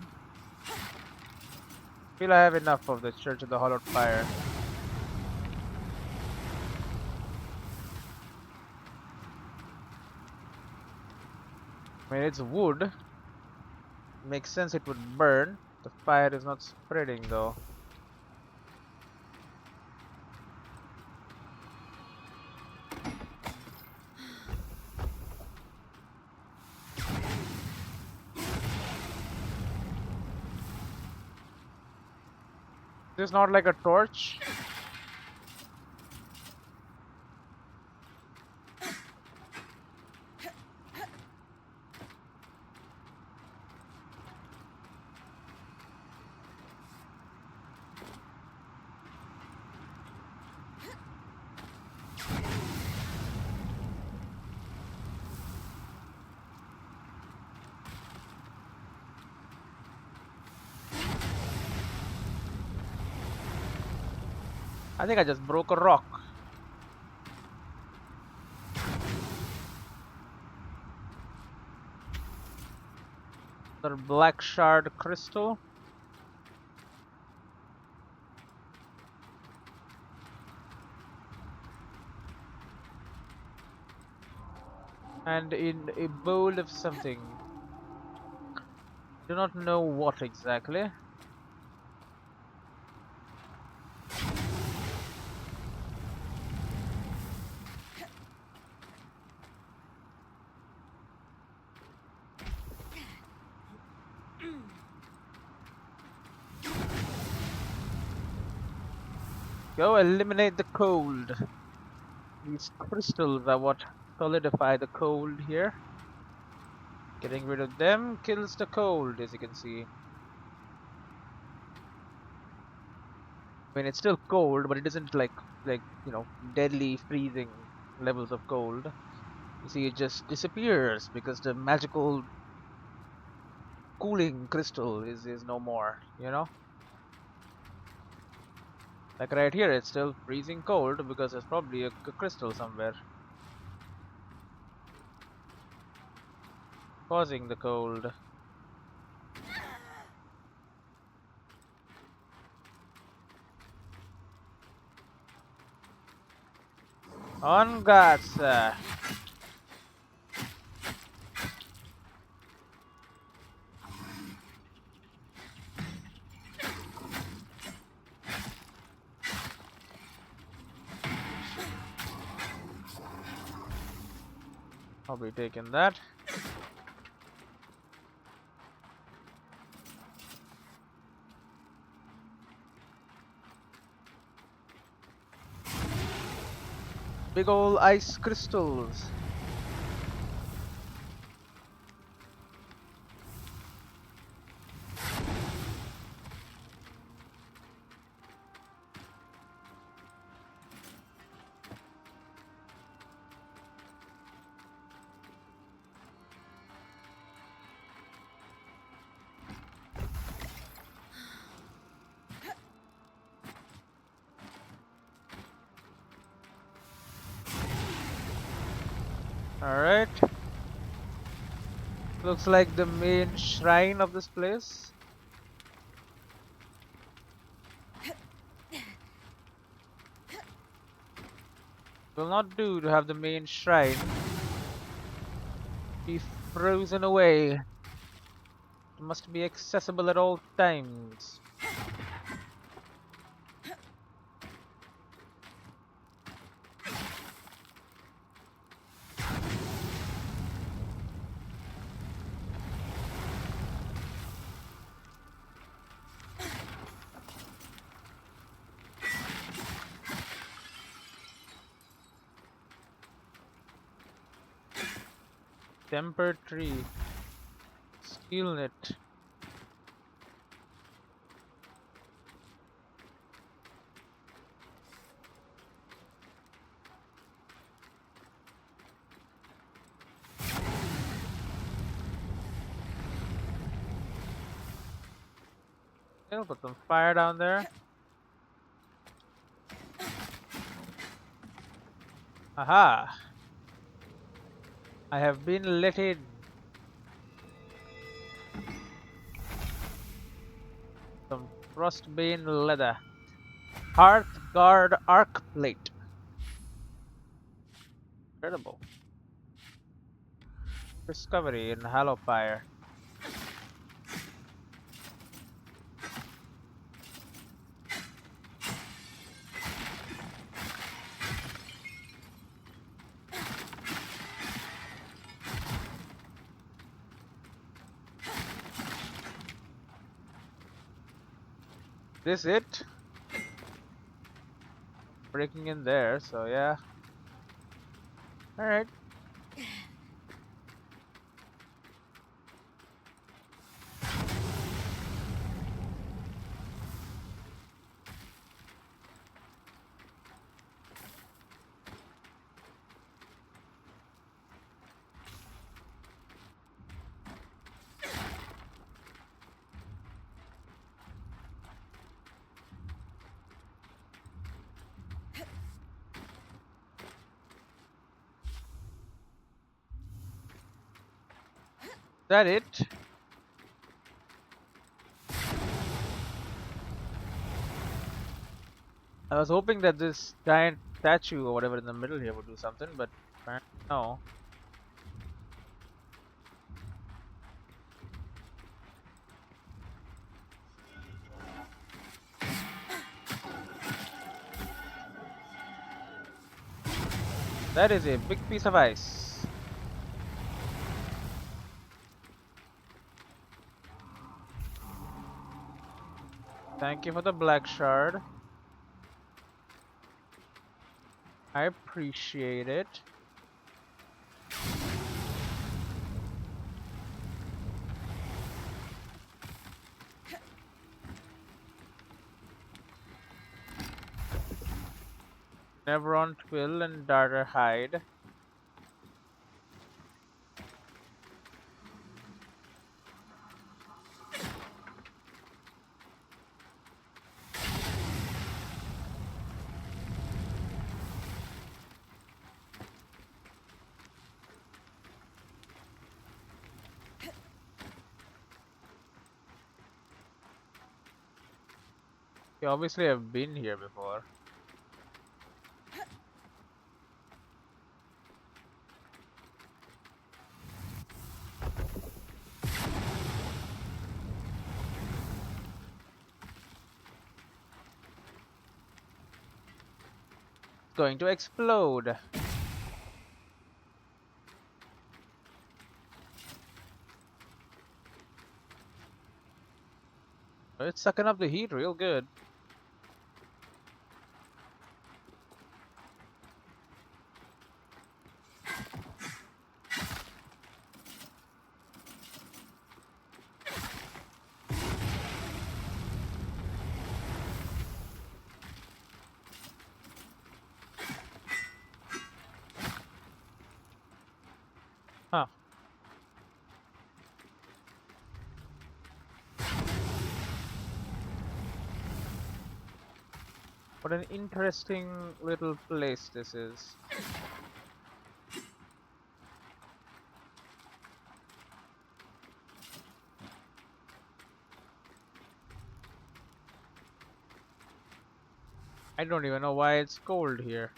Feel I have enough of the Church of the Hollowed Fire. I mean, it's wood. Makes sense it would burn. The fire is not spreading though. This is not like a torch. I think I just broke a rock. The black shard crystal. And in a bowl of something. Do not know what exactly. Go eliminate the cold. These crystals are what solidify the cold here. Getting rid of them kills the cold, as you can see. I mean, it's still cold, but it isn't like you know, deadly freezing levels of cold. You see, it just disappears because the magical cooling crystal is no more, you know? Like right here, it's still freezing cold because there's probably a crystal somewhere causing the cold. On guard, sir. I'll be taking that. Big ol' ice crystals. Alright. Looks like the main shrine of this place. Will not do to have the main shrine be frozen away. It must be accessible at all times. Tempered tree. Steel knit. I'll put some fire down there. Aha! I have been let in. Some frostbane leather. Hearthguard arc plate. Incredible. Discovery in Hallowfire. This it? Breaking in there, so yeah. Alright. That it? I was hoping that this giant statue or whatever in the middle here would do something, but apparently no. That is a big piece of ice. Thank you for the black shard. I appreciate it. Never on Twill and Darter hide. You obviously have been here before. Going to explode. It's sucking up the heat real good. Huh. What an interesting little place this is. I don't even know why it's cold here.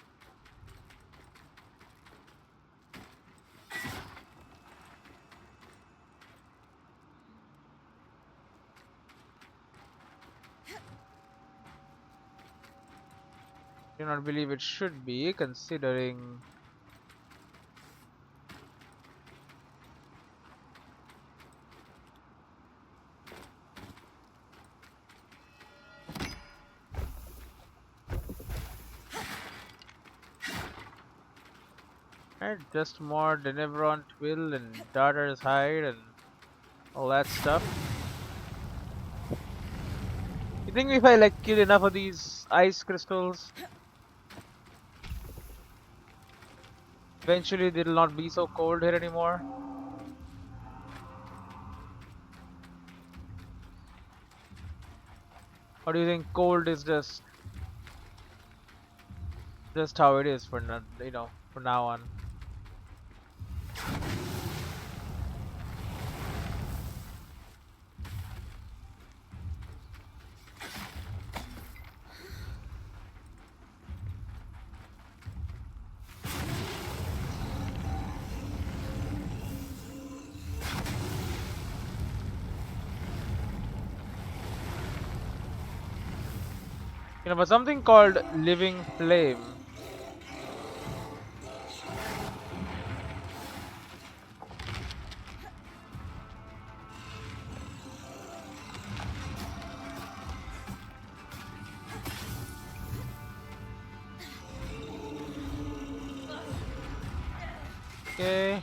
Do not believe it should be, considering just more Denevron Twill and Darter's hide and all that stuff. You think if I like kill enough of these ice crystals, eventually they'll not be so cold here anymore? Or do you think cold is just how it is for not, you know, from now on. You know, but something called living flame. Okay.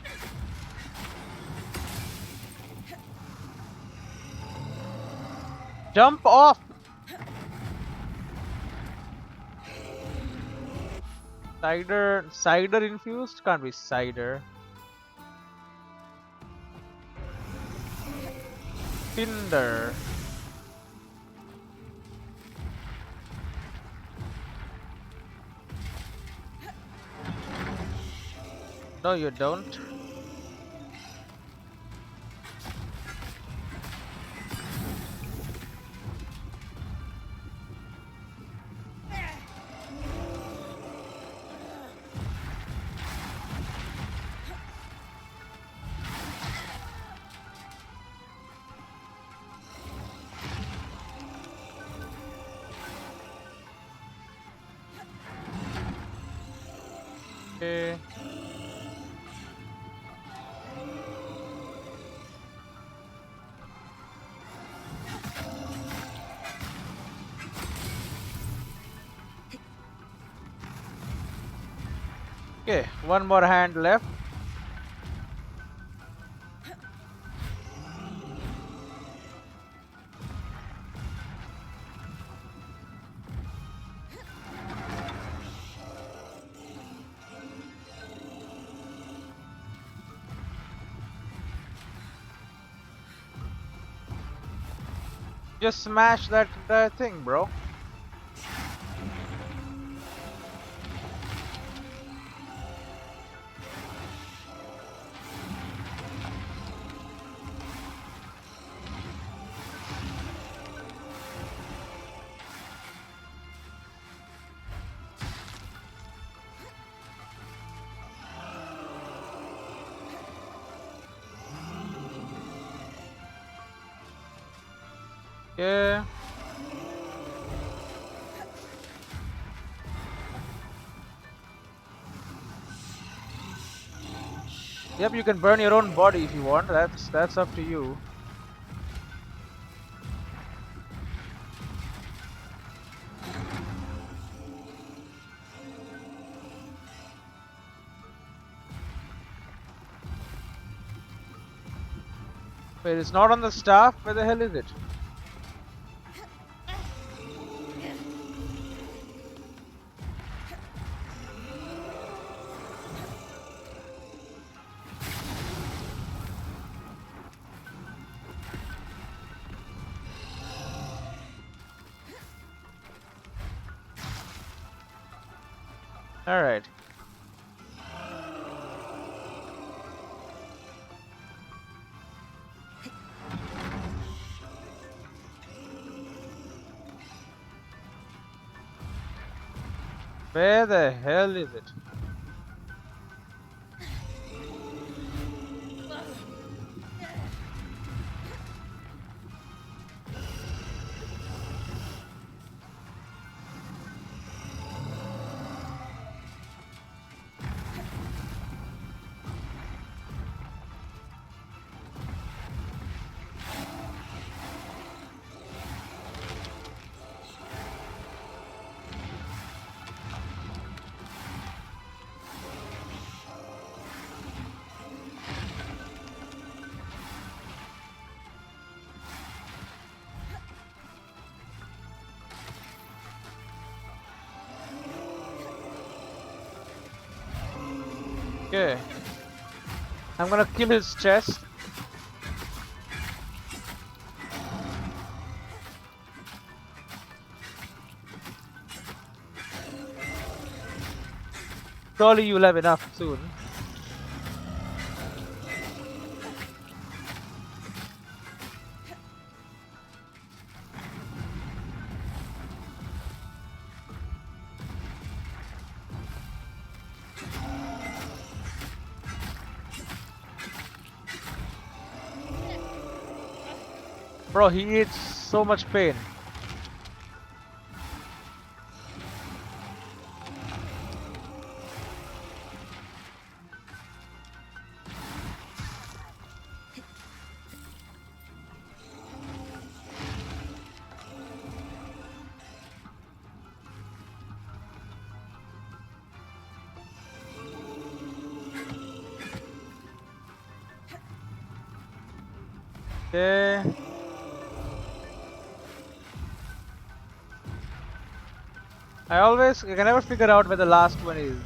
Jump off! Cider infused? Can't be cider. Tinder. No, you don't. Okay. Okay, one more hand left. Just smash that thing, bro. Yeah. Yep, you can burn your own body if you want. That's up to you. Wait, it's not on the staff? Where the hell is it? Alright. Where the hell is it? Okay. I'm gonna kill his chest. Surely you'll have enough soon. Bro, he eats so much pain. Okay. I can never figure out where the last one is.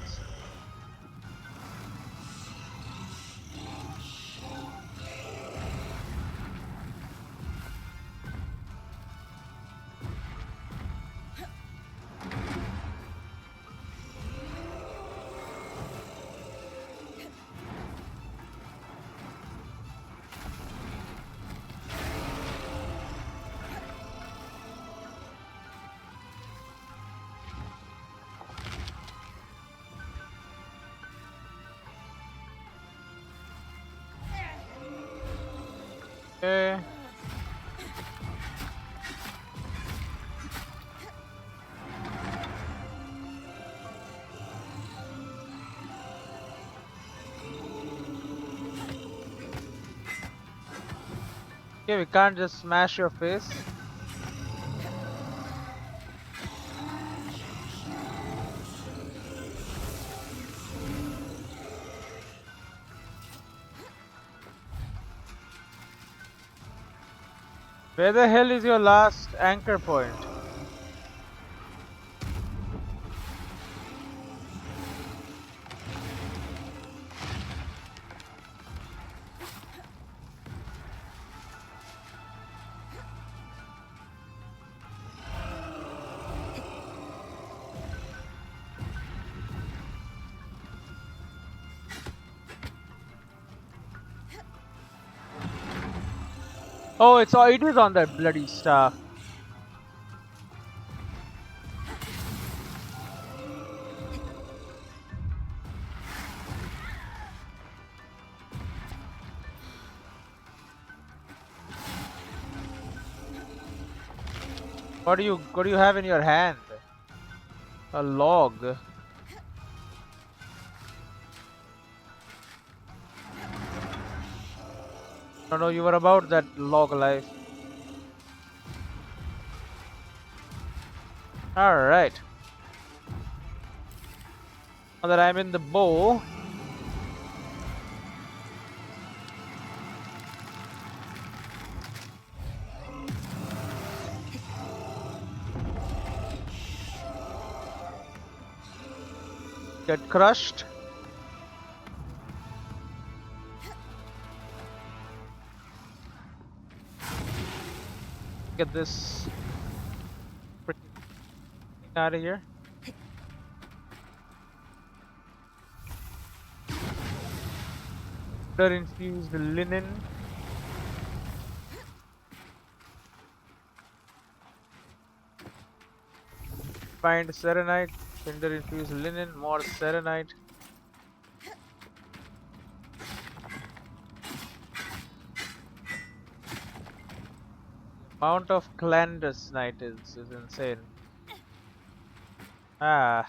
Okay. Okay, we can't just smash your face. Where the hell is your last anchor point? Oh, it is on that bloody staff. What do you have in your hand? A log. No, you were about that log life. Alright. Now that I'm in the bowl. Get crushed. Get this freaking out of here. Infused linen. Find serenite. Cinder infused linen. More serenite. Amount of clandestinite is insane. Ah.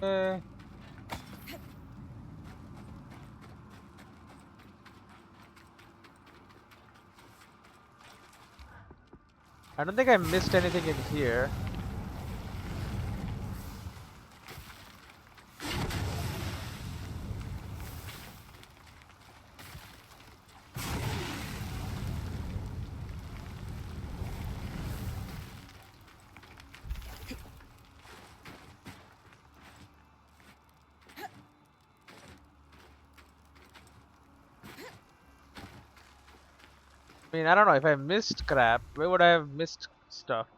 Eh. I don't think I missed anything in here. I mean, I don't know if I missed crap. Where would I have missed stuff?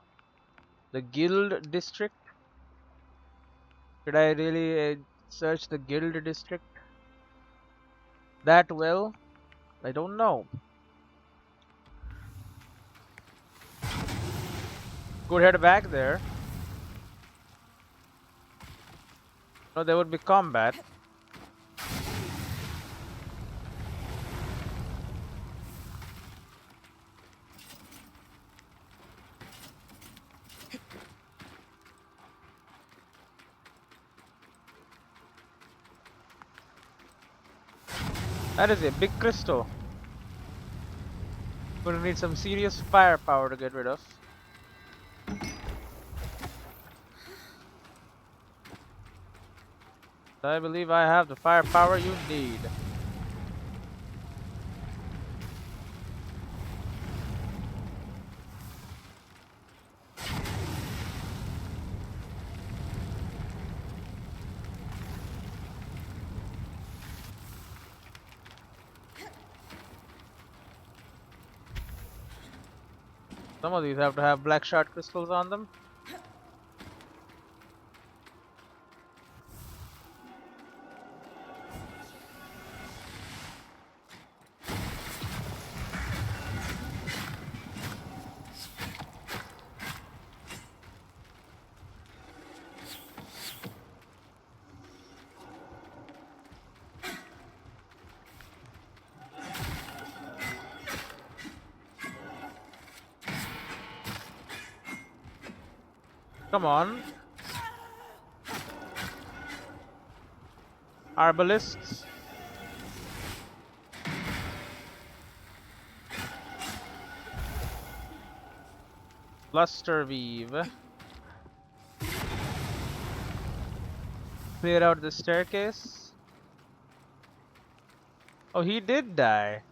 The guild district? Did I really search the guild district that well? I don't know. Could head back there. No, there would be combat. That is a big crystal. Gonna need some serious firepower to get rid of. I believe I have the firepower you need. Some of these have to have black shard crystals on them. Come on. Arbalists. Luster weave. Clear out the staircase. Oh, he did die.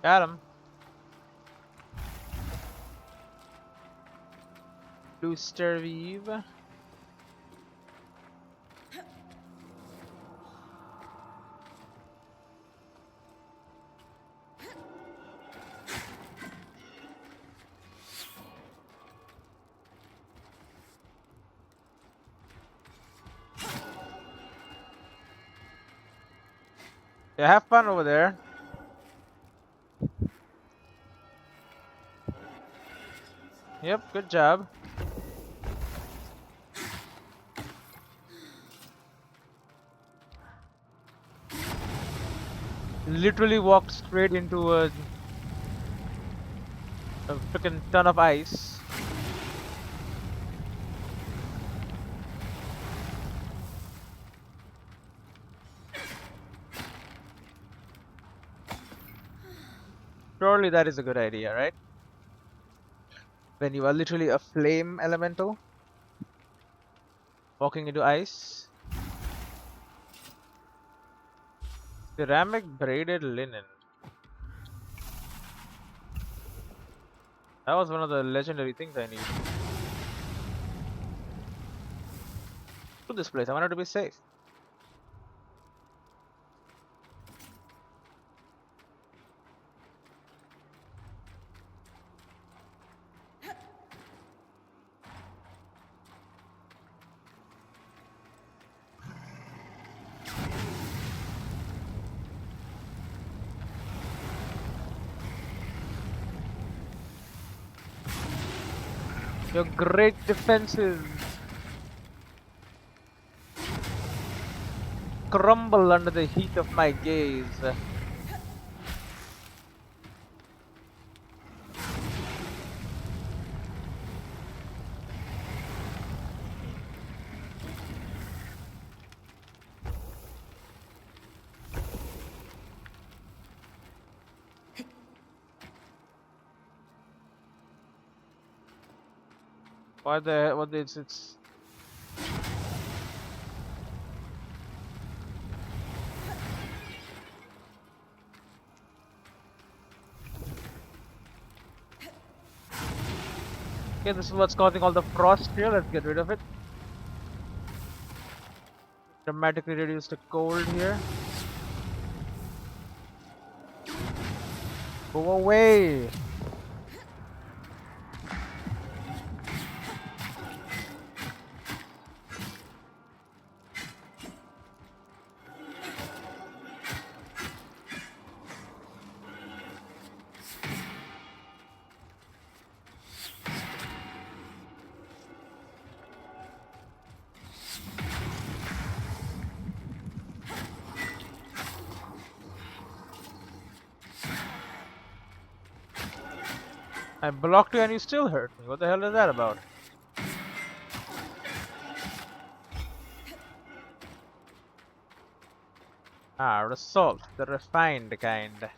Got him. Luster weave. Yeah, have fun over there. Yep, good job. Literally walked straight into a freaking ton of ice. Surely that is a good idea, right? When you are literally a flame elemental walking into ice. Ceramic braided linen. That was one of the legendary things I need. To this place, I wanted to be safe. Your great defenses crumble under the heat of my gaze. What is it's Okay, this is what's causing all the frost here. Let's get rid of it. Dramatically reduce the cold here. Go away! I blocked you and you still hurt me. What the hell is that about? Ah, result. The refined kind.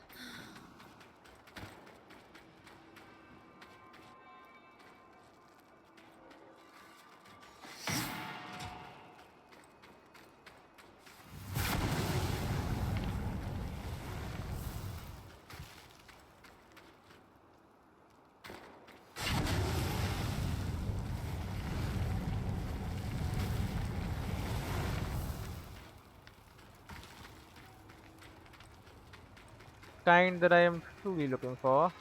Kind that I am truly looking for.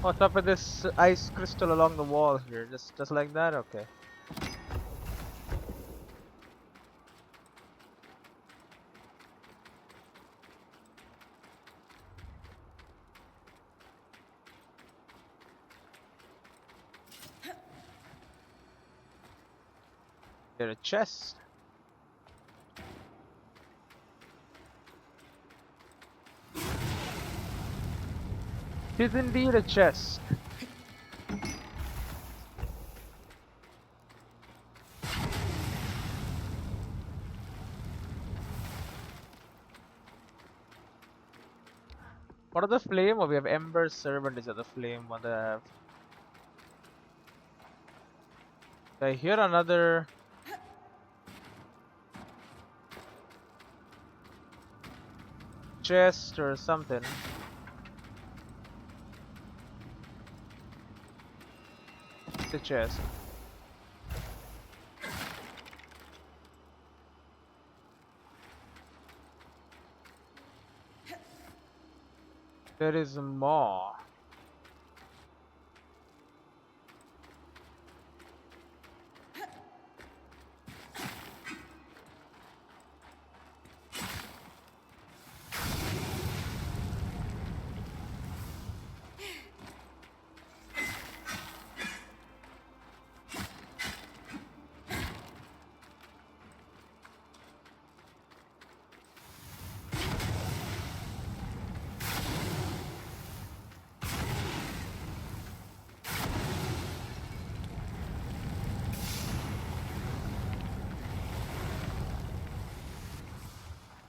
What's up with this ice crystal along the wall here? Just like that? Okay. There's a chest. It is indeed a chest. What are the flame? Oh, we have Ember Servant is the flame one that I have. I hear another chest or something. The chest. There is more.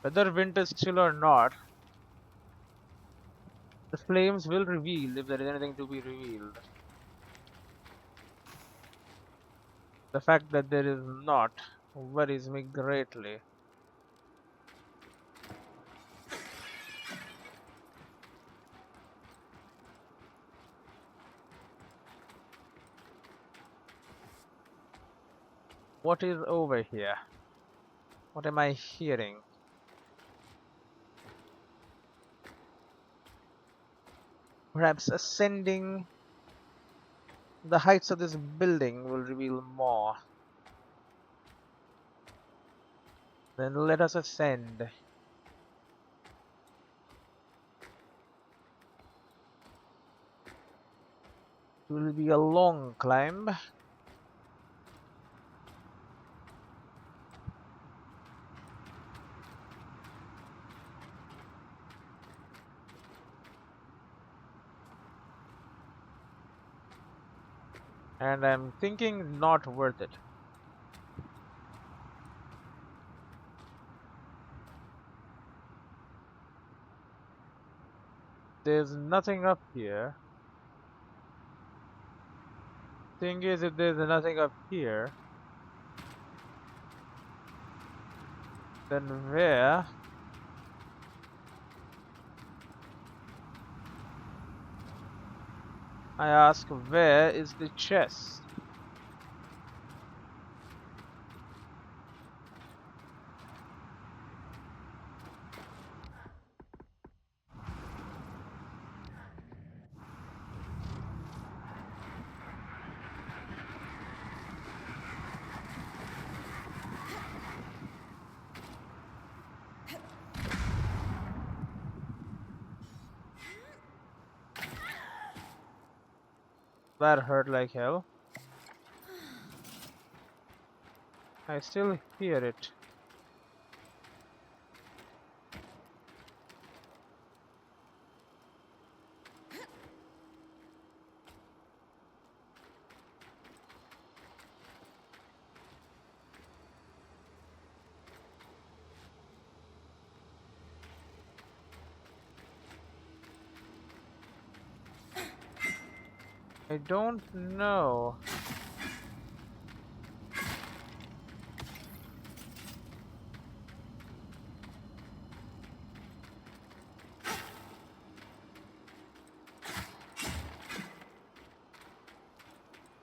Whether wind is chill or not, the flames will reveal if there is anything to be revealed. The fact that there is not worries me greatly. What is over here? What am I hearing? Perhaps ascending the heights of this building will reveal more. Then let us ascend. It will be a long climb. And I'm thinking not worth it. There's nothing up here. Thing is, if there's nothing up here, then where? I ask, where is the chest? That hurt like hell. I still hear it. I don't know.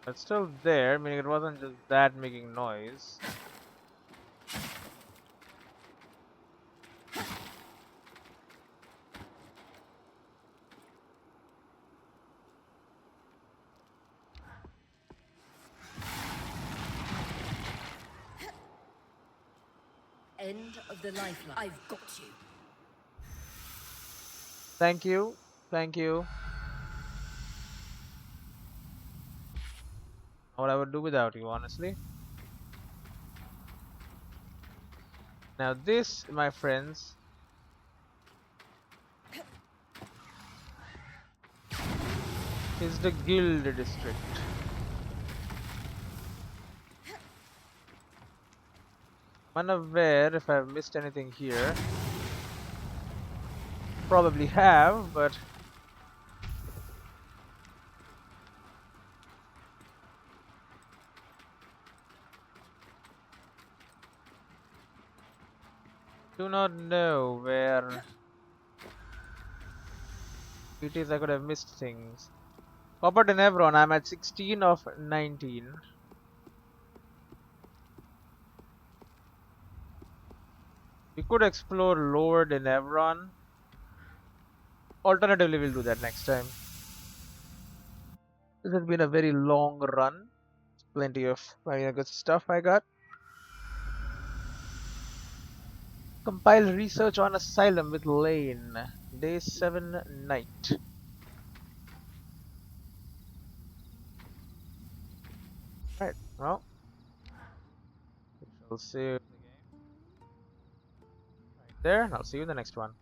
It's still there, meaning it wasn't just that making noise. End of the lifeline. I've got you. Thank you. Thank you. What I would do without you, honestly. Now this, my friends, is the guild district. I'm unaware if I've missed anything here. Probably have, but do not know where it is. I could have missed things. Copper Tenebron, I'm at 16 of 19. We could explore Lower Denevron. Alternatively, we'll do that next time. This has been a very long run. Plenty of good stuff I got. Compile research on Asylum with Lane. Day 7 night. Right, well, we shall save the game right there, and I'll see you in the next one.